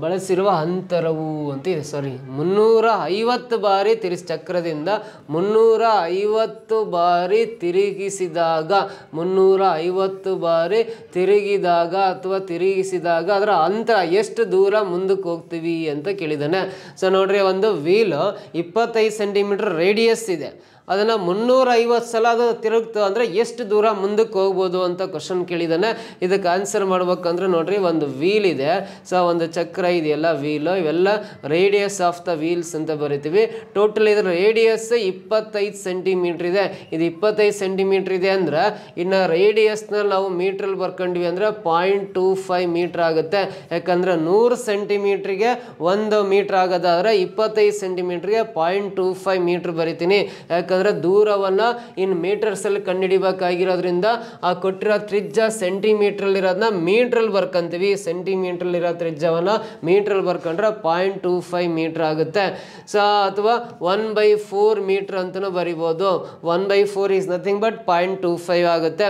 ಬಳಸಿರುವ ಅಂತರವು ಅಂತ ಇದೆ. 350 ಬಾರಿ ಚಕ್ರದಿಂದ 350 ಬಾರಿ ತಿರುಗಿಸಿದಾಗ, 350 ಬಾರಿ ತಿರುಗಿದಾಗ ಅಥವಾ ತಿರುಗಿಸಿದಾಗ ಅದರ ಅಂತರ ಎಷ್ಟು ದೂರ ಮುಂದಕ್ಕೆ ಹೋಗ್ತೀವಿ ಅಂತ ಕೇಳಿದಾನೆ. ಸೊ ನೋಡ್ರಿ, ಒಂದು ವೀಲ್ 25 ಸೆಂಟಿಮೀಟರ್ ರೇಡಿಯಸ್ ಇದೆ, ಅದನ್ನು 350 ಸಲ ಅದು ತಿರುಗ್ತು ಅಂದರೆ ಎಷ್ಟು ದೂರ ಮುಂದಕ್ಕೆ ಹೋಗ್ಬೋದು ಅಂತ ಕ್ವಶನ್ ಕೇಳಿದಾನೆ. ಇದಕ್ಕೆ ಆನ್ಸರ್ ಮಾಡ್ಬೇಕಂದ್ರೆ ನೋಡ್ರಿ, ಒಂದು ವೀಲ್ ಇದೆ, ಸೊ ಒಂದು ಚಕ್ರ ಇದೆಯಲ್ಲ ವೀಲು, ಇವೆಲ್ಲ ರೇಡಿಯಸ್ ಆಫ್ ದ ವೀಲ್ಸ್ ಅಂತ ಬರಿತೀವಿ. ಟೋಟಲ್ ಇದರ ರೇಡಿಯಸ್ 25 ಸೆಂಟಿಮೀಟ್ರ್ ಇದೆ. ಇದು 25 ಸೆಂಟಿಮೀಟ್ರ್ ಇದೆ ಅಂದ್ರೆ ಇನ್ನು ರೇಡಿಯಸ್ನ ನಾವು ಮೀಟ್ರಲ್ಲಿ ಬರ್ಕೊಂಡ್ವಿ ಅಂದರೆ 0.25 ಮೀಟ್ರ್ ಆಗುತ್ತೆ. ಯಾಕಂದರೆ 100 ಸೆಂಟಿಮೀಟ್ರಿಗೆ 1 ಮೀಟ್ರ್ ಆಗೋದಾದ್ರೆ 25 ಸೆಂಟಿಮೀಟ್ರಿಗೆ 0.25 ಮೀಟ್ರ್ ಬರಿತೀನಿ. ಯಾಕಂದರೆ ದೂರವನ್ನು ಇನ್ ಮೀಟರ್ಸಲ್ಲಿ ಕಂಡುಹಿಡಿಬೇಕಾಗಿರೋದ್ರಿಂದ ಆ ಕೊಟ್ಟಿರೋ ತ್ರಿಜ್ಯ ಸೆಂಟಿಮೀಟ್ರಲ್ಲಿರೋದನ್ನ ಮೀಟ್ರಲ್ಲಿ ಬರ್ಕೊಂತೀವಿ. ಸೆಂಟಿಮೀಟ್ರಲ್ಲಿರೋ ತ್ರಿಜ್ಯವನ್ನು ಮೀಟ್ರಲ್ಲಿ ಬರ್ಕೊಂಡ್ರೆ 0.25 ಮೀಟ್ರ್ ಆಗುತ್ತೆ. ಸೊ ಅಥವಾ 1/4 ಮೀಟ್ರ್ ಅಂತಲೂ ಬರಿಬೋದು. 1/4 ಈಸ್ ನಥಿಂಗ್ ಬಟ್ 0.25 ಆಗುತ್ತೆ.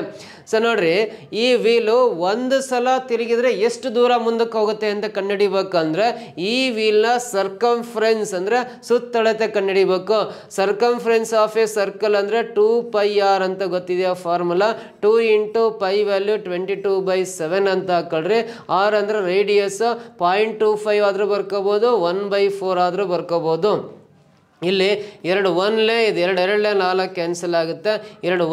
ಸೊ ನೋಡ್ರಿ, ಈ ವೀಲು ಒಂದು ಸಲ ತಿರುಗಿದ್ರೆ ಎಷ್ಟು ದೂರ ಮುಂದಕ್ಕೆ ಹೋಗುತ್ತೆ ಅಂತ ಕಂಡುಹಿಡಿಬೇಕಂದ್ರೆ ಈ ವೀಲ್ನ ಸರ್ಕಂಫರೆನ್ಸ್ ಅಂದರೆ ಸುತ್ತಳತೆ ಕಂಡುಹಿಡಿಬೇಕು. ಸರ್ಕಂಫರೆನ್ಸ್ ಆಫ್ ಎ ಸರ್ಕಲ್ ಅಂದರೆ 2πr ಅಂತ ಗೊತ್ತಿದೆಯಾ ಫಾರ್ಮುಲಾ. 2 × π ವ್ಯಾಲ್ಯೂ 22/7 ಅಂತ ಹಾಕೊಳ್ರಿ. r ಅಂದರೆ ರೇಡಿಯಸ್, 0.25 ಆದರೂ ಬರ್ಕೋಬೋದು, 1/4 ಆದರೂ ಬರ್ಕೋಬೋದು. ಇಲ್ಲಿ 2 1ಲೇ ಇದು 2 2ಲೇ 4 ಕ್ಯಾನ್ಸಲ್ ಆಗುತ್ತೆ, 2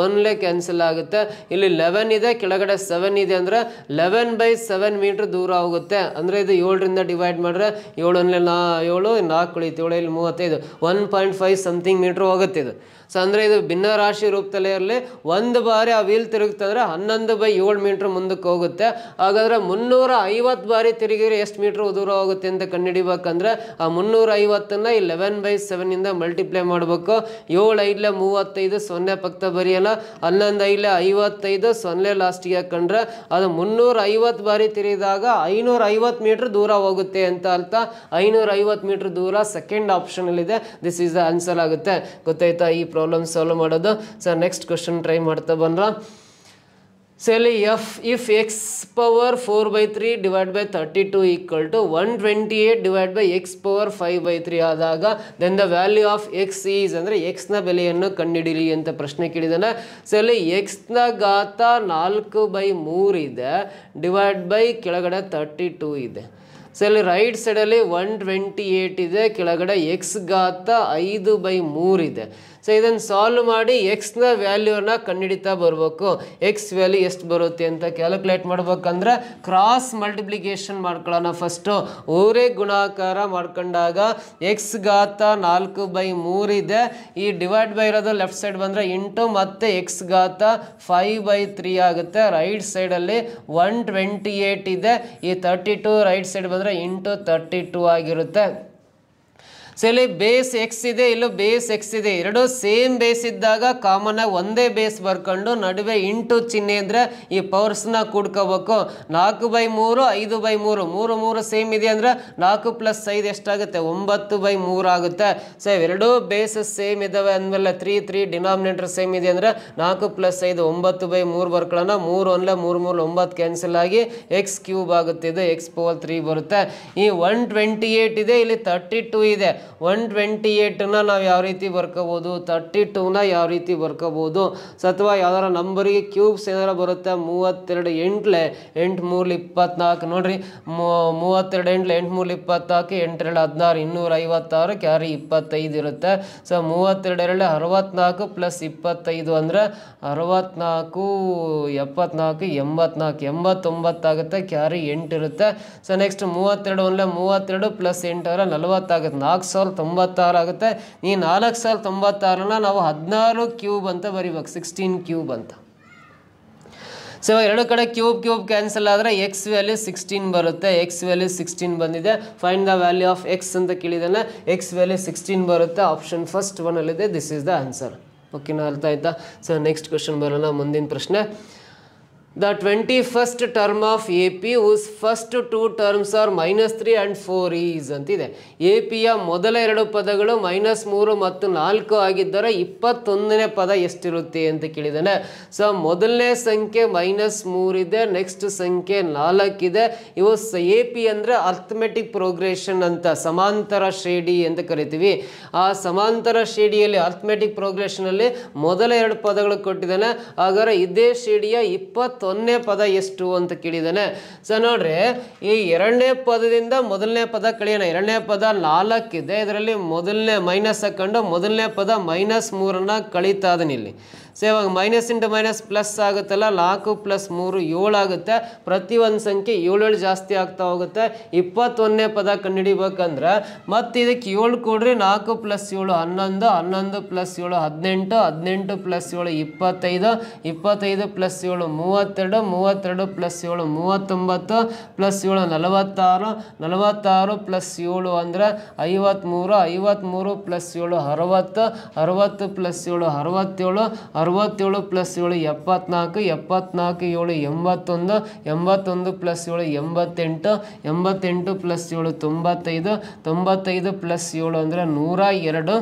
1ಲೇ ಕ್ಯಾನ್ಸಲ್ ಆಗುತ್ತೆ. ಇಲ್ಲಿ 11 ಇದೆ, ಕೆಳಗಡೆ 7 ಇದೆ ಅಂದರೆ 11/7 ಮೀಟ್ರ್ ದೂರ ಹೋಗುತ್ತೆ. ಅಂದರೆ ಇದು 7ರಿಂದ ಡಿವೈಡ್ ಮಾಡಿದ್ರೆ 7 1 7 4 ಉಳಿತು, 7 ಇಲ್ಲಿ 35, 1.5 ಸಮಥಿಂಗ್ ಮೀಟ್ರ್ ಹೋಗುತ್ತೆ ಇದು. ಸೊ ಅಂದರೆ ಇದು ಭಿನ್ನ ರಾಶಿ ರೂಪದಲ್ಲೇ ಇರಲಿ, ಒಂದು ಬಾರಿ ಆ ವೀಲ್ ತಿರುಗ್ತಂದ್ರೆ 11/7 ಮೀಟ್ರ್ ಮುಂದಕ್ಕೆ ಹೋಗುತ್ತೆ. ಹಾಗಾದರೆ 350 ಬಾರಿ ತಿರುಗಿದ್ರೆ ಎಷ್ಟು ಮೀಟ್ರ್ ದೂರ ಹೋಗುತ್ತೆ ಅಂತ ಕಂಡುಹಿಡಿಬೇಕಂದ್ರೆ ಆ 350ನ್ನು 11/7 ಮಲ್ಟಿಪ್ಲೈ ಮಾಡಬೇಕು. 7 5 35, 0 ಪಕ್ಕ ಬರೆಯಲ್ಲ, 11 5 55, 0 ಲಾಸ್ಟಿಗೆ ಹಾಕೊಂಡ್ರೆ ಅದು 350 ಬಾರಿ ತಿರುಗಿದಾಗ 550 ಮೀಟ್ರ್ ದೂರ ಹೋಗುತ್ತೆ ಅಂತ ಅರ್ಥ. 550 ಮೀಟ್ರ್ ದೂರ ಸೆಕೆಂಡ್ ಆಪ್ಷನಲ್ಲಿದೆ. ದಿಸ್ ಈಸ್ ದ ಆನ್ಸರ್ ಆಗುತ್ತೆ. ಗೊತ್ತಾಯ್ತಾ ಈ ಪ್ರಾಬ್ಲಮ್ ಸಾಲ್ವ್ ಮಾಡೋದು? ಸೊ ನೆಕ್ಸ್ಟ್ ಕ್ವಶನ್ ಟ್ರೈ ಮಾಡ್ತಾ ಬಂದ್ರ. ಸೊ ಇಲ್ಲಿ if x power 4/3 divide by 32 equal to 128 divide by x power 5/3 ಆದಾಗ then the value of x is ಅಂದರೆ ಎಕ್ಸ್ನ ಬೆಲೆಯನ್ನು ಕಂಡುಹಿಡಿಯಿರಿ ಅಂತ ಪ್ರಶ್ನೆ ಕೇಳಿದಾನೆ. ಸೊ ಇಲ್ಲಿ ಎಕ್ಸ್ನ ಘಾತ 4/3 ಇದೆ, ಡಿವೈಡ್ ಬೈ ಕೆಳಗಡೆ 32 ಇದೆ. ಸೊ ಇಲ್ಲಿ ರೈಟ್ ಸೈಡಲ್ಲಿ 128 ಇದೆ, ಕೆಳಗಡೆ ಎಕ್ಸ್ ಘಾತ 5/3 ಇದೆ. ಸೊ ಇದನ್ನು ಸಾಲ್ವ್ ಮಾಡಿ ಎಕ್ಸ್ನ ವ್ಯಾಲ್ಯೂನ ಕಂಡುಹಿಡಿತಾ ಬರಬೇಕು. ಎಕ್ಸ್ ವ್ಯಾಲ್ಯೂ ಎಷ್ಟು ಬರುತ್ತೆ ಅಂತ ಕ್ಯಾಲ್ಕುಲೇಟ್ ಮಾಡ್ಬೇಕಂದ್ರೆ ಕ್ರಾಸ್ ಮಲ್ಟಿಪ್ಲಿಕೇಶನ್ ಮಾಡ್ಕೊಳ್ಳೋಣ. ಫಸ್ಟು ಓರೇ ಗುಣಾಕಾರ ಮಾಡ್ಕೊಂಡಾಗ ಎಕ್ಸ್ ಘಾತ 4/3 ಇದೆ, ಈ ಡಿವೈಡ್ ಬೈ ಇರೋದು ಲೆಫ್ಟ್ ಸೈಡ್ ಬಂದರೆ ಇಂಟು ಮತ್ತೆ ಎಕ್ಸ್ ಘಾತ 5/3 ಆಗುತ್ತೆ. ರೈಟ್ ಸೈಡಲ್ಲಿ 128 ಇದೆ, ಈ 32 ರೈಟ್ ಸೈಡ್ ಬಂದರೆ ಇಂಟು 32 ಆಗಿರುತ್ತೆ. ಸೊ ಇಲ್ಲಿ ಬೇಸ್ ಎಕ್ಸ್ ಇದೆ, ಇಲ್ಲೂ ಬೇಸ್ ಎಕ್ಸ್ ಇದೆ, ಎರಡು ಸೇಮ್ ಬೇಸ್ ಇದ್ದಾಗ ಕಾಮನ್ ಆಗಿ ಒಂದೇ ಬೇಸ್ ಬರ್ಕೊಂಡು ನಡುವೆ ಇಂಟು ಚಿಹ್ನೆ ಅಂದರೆ ಈ ಪವರ್ಸ್ನ ಕೂಡ್ಕೋಬೇಕು. 4/3 5/3 3 ಸೇಮ್ ಇದೆ ಅಂದರೆ 4 + 5 ಎಷ್ಟಾಗುತ್ತೆ 9/3 ಆಗುತ್ತೆ. ಸೊ ಎರಡೂ ಬೇಸಸ್ ಸೇಮ್ ಇದ್ದಾವೆ ಅಂದಮೇಲೆ 3 ಡಿನಾಮಿನೇಟರ್ ಸೇಮ್ ಇದೆ ಅಂದರೆ 4 + 5 9/3 ಬರ್ಕೊಳ್ಳೋಣ. 3 1 3 9 ಕ್ಯಾನ್ಸಲ್ ಆಗಿ x³ ಆಗುತ್ತೆ, ಇದು x⁴ ಬರುತ್ತೆ. ಈ 128 ಇದೆ, ಇಲ್ಲಿ 32 ಇದೆ. 128ನ ನಾವು ಯಾವ ರೀತಿ ಬರ್ಕೋಬೋದು, 32ನ ಯಾವ ರೀತಿ ಬರ್ಕೋಬೋದು. ಸೊ ಅಥವಾ ಯಾವ್ದಾರ ನಂಬರಿಗೆ ಕ್ಯೂಬ್ಸ್ ಏನಾರ ಬರುತ್ತೆ. 32 8 8 3 24 ನೋಡ್ರಿ, 32 8 8 3 24 8 2 16 256 ಕ್ಯಾರಿ 25 ಇರುತ್ತೆ. ಸೊ 32 2 64 + 25 ಅಂದರೆ 64 74 84 89 ಆಗುತ್ತೆ, ಕ್ಯಾರಿ 8 ಇರುತ್ತೆ. ಸೊ ನೆಕ್ಸ್ಟ್ 32 1 32 + 8 ಅಂದರೆ 40 ಆಗುತ್ತೆ, 4096 ಆಗುತ್ತೆ. ಈ 4096ನ ನಾವು 16³ ಅಂತ ಬರಿಬೇಕು, 16³ ಅಂತ. ಸೊ ಎರಡು ಕಡೆ ಕ್ಯೂಬ್ ಕ್ಯಾನ್ಸಲ್ ಆದರೆ ಎಕ್ಸ್ ವ್ಯಾಲ್ಯೂ 16 ಬರುತ್ತೆ. ಎಕ್ಸ್ ವ್ಯಾಲ್ಯೂ 16 ಬಂದಿದೆ. Find the value of X ಅಂತ ಕೇಳಿದಾನೆ. ಎಕ್ಸ್ ವ್ಯಾಲ್ಯೂ 16 ಬರುತ್ತೆ. Option first 1 this is the answer. ಓಕೆನಾ, ಅರ್ಥ ಆಯ್ತಾ? ಸೊ ನೆಕ್ಸ್ಟ್ ಕ್ವಶನ್ ಬರೋಣ, ಮುಂದಿನ ಪ್ರಶ್ನೆ. The 21st term of AP whose first two terms are -3 and 4 is ಅಂತಿದೆ. APಯ ಮೊದಲ ಎರಡು ಪದಗಳು -3 ಮತ್ತು 4 ಆಗಿದ್ದರೆ 21ನೇ ಪದ ಎಷ್ಟಿರುತ್ತೆ ಅಂತ ಕೇಳಿದ್ದಾನೆ. ಸೊ ಮೊದಲನೇ ಸಂಖ್ಯೆ -3 ಇದೆ, ನೆಕ್ಸ್ಟ್ ಸಂಖ್ಯೆ 4 ಇದೆ. ಇವು AP ಅಂದರೆ ಅರ್ಥಮೆಟಿಕ್ ಪ್ರೋಗ್ರೆಷನ್ ಅಂತ, ಸಮಾಂತರ ಶ್ರೇಣಿ ಅಂತ ಕರಿತೀವಿ. ಆ ಸಮಾಂತರ ಶ್ರೇಣಿಯಲ್ಲಿ ಅರ್ಥಮೆಟಿಕ್ ಪ್ರೋಗ್ರೆಷನಲ್ಲಿ ಮೊದಲ ಎರಡು ಪದಗಳು ಕೊಟ್ಟಿದ್ದಾನೆ. ಹಾಗಾದರೆ ಇದೇ ಶ್ರೇಣಿಯ 21ನೇ ಪದ ಎಷ್ಟು ಅಂತ ಕೇಳಿದಾನೆ. ಸೊ ನೋಡ್ರಿ, ಈ ಎರಡನೇ ಪದದಿಂದ ಮೊದಲನೇ ಪದ ಕಳೆಯೋಣ. ಎರಡನೇ ಪದ 4 ಇದೆ, ಇದರಲ್ಲಿ ಮೊದಲನೇ ಮೈನಸ್ ಹಾಕೊಂಡು ಮೊದಲನೇ ಪದ -3 ಕಳೀತಾ ಇದನ್ನ ಇಲ್ಲಿ. ಸೊ ಇವಾಗ ಮೈನಸ್ ಇಂಟು ಮೈನಸ್ ಪ್ಲಸ್ ಆಗುತ್ತಲ್ಲ, 4 + 3 7 ಆಗುತ್ತೆ. ಪ್ರತಿ ಒಂದು ಸಂಖ್ಯೆ 7 ಜಾಸ್ತಿ ಆಗ್ತಾ ಹೋಗುತ್ತೆ. 21ನೇ ಪದ ಕಂಡುಹಿಡಿಬೇಕಂದ್ರೆ ಮತ್ತೆ ಇದಕ್ಕೆ 7 ಕೊಡ್ರಿ, 4 + 7 11, 11 + 7 18, 18 + 7 25, 25 + 7 32, 32 + 7 39, + 7 46, 46 + 7 ಅಂದರೆ 53, 53 + 7 60, 60 + 7 67, 67 + 7 74, 74 7 81, 81 + 7 88, 88 + 7 95, 95 + 7 ಅಂದರೆ 102.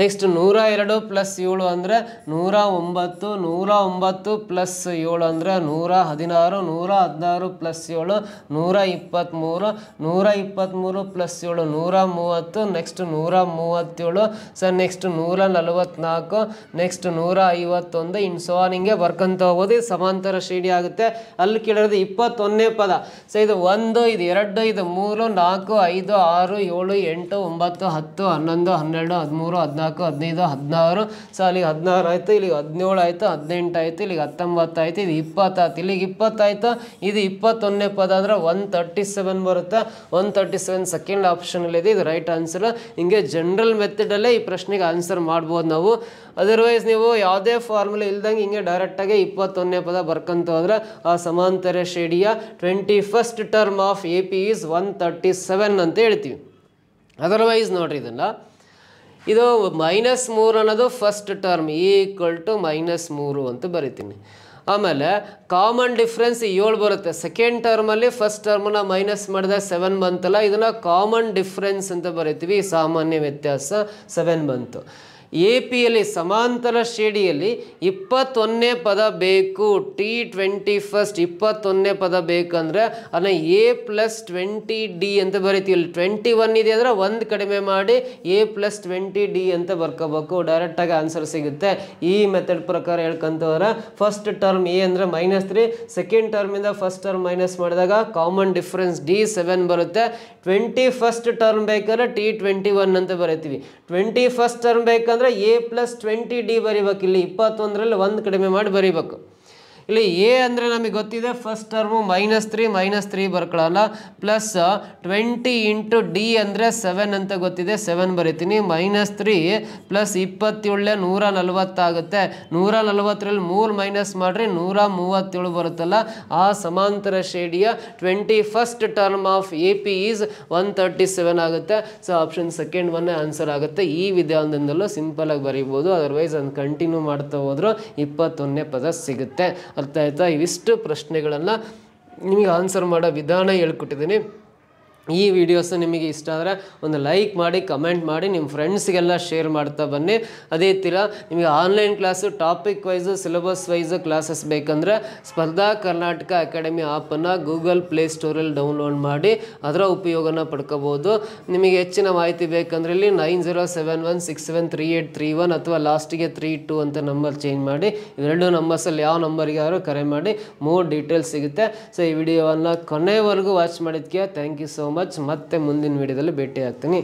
ನೆಕ್ಸ್ಟ್ 102 + 7 ಅಂದರೆ 109, 109 + 7 ಅಂದರೆ 116, 116 + 7 123, 123 + 7 130, ನೆಕ್ಸ್ಟ್ 137. ಸೊ ನೆಕ್ಸ್ಟ್ 144, ನೆಕ್ಸ್ಟ್ 151, ಇನ್ನು ಸೊ ಹಿಂಗೆ ಬರ್ಕೊಂತ ಹೋಗೋದು. ಇದು ಸಮಾಂತರ ಶ್ರೇಣಿ ಆಗುತ್ತೆ. ಅಲ್ಲಿ ಕೇಳಿರೋದು 21ನೇ ಪದ. ಸೊ ಇದು 1, ಇದು 2, ಇದು 3, 4 5 6 7 8 9 10 11 12 13 14 15 16. ಸೊ ಅಲ್ಲಿಗೆ 16 ಆಯಿತು, ಇಲ್ಲಿಗೆ 17 ಆಯಿತು, 18 ಆಯಿತು, ಇಲ್ಲಿಗೆ 19 ಆಯಿತು, ಇದು 20 ಆಯ್ತು, ಇಲ್ಲಿಗೆ 20 ಆಯಿತು. ಇದು 21ನೇ ಪದ ಅಂದರೆ 137 ಬರುತ್ತೆ. 137 ಸೆಕೆಂಡ್ ಆಪ್ಷನಲ್ಲಿದೆ, ಇದು ರೈಟ್ ಆನ್ಸರ್. ಹಿಂಗೆ ಜನರಲ್ ಮೆಥಡಲ್ಲೇ ಈ ಪ್ರಶ್ನೆಗೆ ಆನ್ಸರ್ ಮಾಡ್ಬೋದು ನಾವು. ಅದರ್ವೈಸ್ ನೀವು ಯಾವುದೇ ಫಾರ್ಮುಲಾ ಇಲ್ದಂಗೆ ಹಿಂಗೆ ಡೈರೆಕ್ಟಾಗಿ 21ನೇ ಪದ ಬರ್ಕೊಂತ ಹೋದ್ರೆ ಆ ಸಮಾಂತರ ಶ್ರೇಣಿಯ 21st term of AP is 137 ಅಂತ ಹೇಳ್ತೀವಿ. ಅದರ್ವೈಸ್ ನೋಡ್ರಿ, ಇದು -3 ಅನ್ನೋದು ಫಸ್ಟ್ ಟರ್ಮ್, E = -3 ಅಂತ ಬರಿತೀನಿ. ಆಮೇಲೆ ಕಾಮನ್ ಡಿಫ್ರೆನ್ಸ್ 7 ಬರುತ್ತೆ. ಸೆಕೆಂಡ್ ಟರ್ಮಲ್ಲಿ ಫಸ್ಟ್ ಟರ್ಮನ್ನ ಮೈನಸ್ ಮಾಡಿದಾಗ 7 ಬಂತಲ್ಲ, ಇದನ್ನು ಕಾಮನ್ ಡಿಫ್ರೆನ್ಸ್ ಅಂತ ಬರಿತೀವಿ. ಸಾಮಾನ್ಯ ವ್ಯತ್ಯಾಸ 7 ಬಂತು. APಯಲ್ಲಿ ಸಮಾಂತರ ಶ್ರೇಣಿಯಲ್ಲಿ 21ನೇ ಪದ ಬೇಕು. T21 21ನೇ ಪದ ಬೇಕಂದ್ರೆ ಅದನ್ನ A + 20D ಅಂತ ಬರೀತೀವಿ. ಇಲ್ಲಿ 21 ಇದೆ ಅಂದರೆ 1 ಕಡಿಮೆ ಮಾಡಿ A + 20D ಅಂತ ಬರ್ಕೋಬೇಕು. ಡೈರೆಕ್ಟಾಗಿ ಆನ್ಸರ್ ಸಿಗುತ್ತೆ. ಈ ಮೆಥಡ್ ಪ್ರಕಾರ ಹೇಳ್ಕೊಂತವ್ರೆ. ಫಸ್ಟ್ ಟರ್ಮ್ A ಅಂದರೆ -3, ಸೆಕೆಂಡ್ ಟರ್ಮಿಂದ ಫಸ್ಟ್ ಟರ್ಮ್ ಮೈನಸ್ ಮಾಡಿದಾಗ ಕಾಮನ್ ಡಿಫ್ರೆನ್ಸ್ D 7 ಬರುತ್ತೆ. 21st ಟರ್ಮ್ ಬೇಕಾದ್ರೆ T21 ಅಂತ ಬರೀತೀವಿ. 21st ಟರ್ಮ್ ಬೇಕಂದ್ರೆ A + 20D ಬರಿಬೇಕು. ಇಲ್ಲಿ 21ರಲ್ಲಿ 1 ಕಡಿಮೆ ಮಾಡಿ ಬರಿಬೇಕು. ಇಲ್ಲಿ ಎ ಅಂದರೆ ನಮಗೆ ಗೊತ್ತಿದೆ ಫಸ್ಟ್ ಟರ್ಮು -3 ಬರ್ಕೊಳ್ಳೋಣ ಪ್ಲಸ್ 20 ಇಂಟು ಡಿ ಅಂದರೆ 7 ಅಂತ ಗೊತ್ತಿದೆ 7 ಬರಿತೀನಿ -3 ಪ್ಲಸ್ 27 140 ಆಗುತ್ತೆ 140ರಲ್ಲಿ 3 ಮೈನಸ್ ಮಾಡಿರಿ 137 ಬರುತ್ತಲ್ಲ ಆ ಸಮಾಂತರ ಶ್ರೇಣಿಯ 21st term of A P is 137 ಆಗುತ್ತೆ. ಸೊ ಆಪ್ಷನ್ ಸೆಕೆಂಡ್ ಒನ್ನೇ ಆನ್ಸರ್ ಆಗುತ್ತೆ. ಈ ವಿಧಾನದಿಂದಲೂ ಸಿಂಪಲ್ ಆಗಿ ಬರೀಬೋದು, ಅದರ್ವೈಸ್ ಅದನ್ನು ಕಂಟಿನ್ಯೂ ಮಾಡ್ತಾ ಹೋದ್ರೂ 21ನೇ ಪದ ಸಿಗುತ್ತೆ. ಅರ್ಥ ಆಯ್ತಾ? ಇವಿಷ್ಟು ಪ್ರಶ್ನೆಗಳನ್ನು ನಿಮಗೆ ಆನ್ಸರ್ ಮಾಡೋ ವಿಧಾನ ಹೇಳ್ಕೊಟ್ಟಿದ್ದೀನಿ. ಈ ವಿಡಿಯೋಸ್ ನಿಮಗೆ ಇಷ್ಟ ಆದರೆ ಒಂದು ಲೈಕ್ ಮಾಡಿ, ಕಮೆಂಟ್ ಮಾಡಿ, ನಿಮ್ಮ ಫ್ರೆಂಡ್ಸ್ಗೆಲ್ಲ ಶೇರ್ ಮಾಡ್ತಾ ಬನ್ನಿ. ಅದೇ ಥರ ನಿಮಗೆ online class topic wise syllabus wise classes ಬೇಕಂದರೆ ಸ್ಪರ್ಧಾ ಕರ್ನಾಟಕ ಅಕಾಡೆಮಿ ಆ್ಯಪನ್ನು ಗೂಗಲ್ ಪ್ಲೇಸ್ಟೋರಲ್ಲಿ ಡೌನ್ಲೋಡ್ ಮಾಡಿ ಅದರ ಉಪಯೋಗನ ಪಡ್ಕೋಬೋದು. ನಿಮಗೆ ಹೆಚ್ಚಿನ ಮಾಹಿತಿ ಬೇಕಂದ್ರೆ ಇಲ್ಲಿ 9071673831 ಅಥವಾ ಲಾಸ್ಟಿಗೆ 32 ಅಂತ ನಂಬರ್ ಚೇಂಜ್ ಮಾಡಿ, ಇವೆರಡು ನಂಬರ್ಸಲ್ಲಿ ಯಾವ ನಂಬರ್ಗಾದ್ರೂ ಕರೆ ಮಾಡಿ ಮೋರ್ ಡೀಟೇಲ್ಸ್ ಸಿಗುತ್ತೆ. ಸೊ ಈ ವಿಡಿಯೋವನ್ನು ಕೊನೆವರೆಗೂ ವಾಚ್ ಮಾಡಿದ್ದಕ್ಕೆ ಥ್ಯಾಂಕ್ ಯು ಸೋ ಮಚ್. ಮತ್ತೆ ಮುಂದಿನ ವಿಡಿಯೋದಲ್ಲಿ ಭೇಟಿ ಆಗ್ತೀನಿ.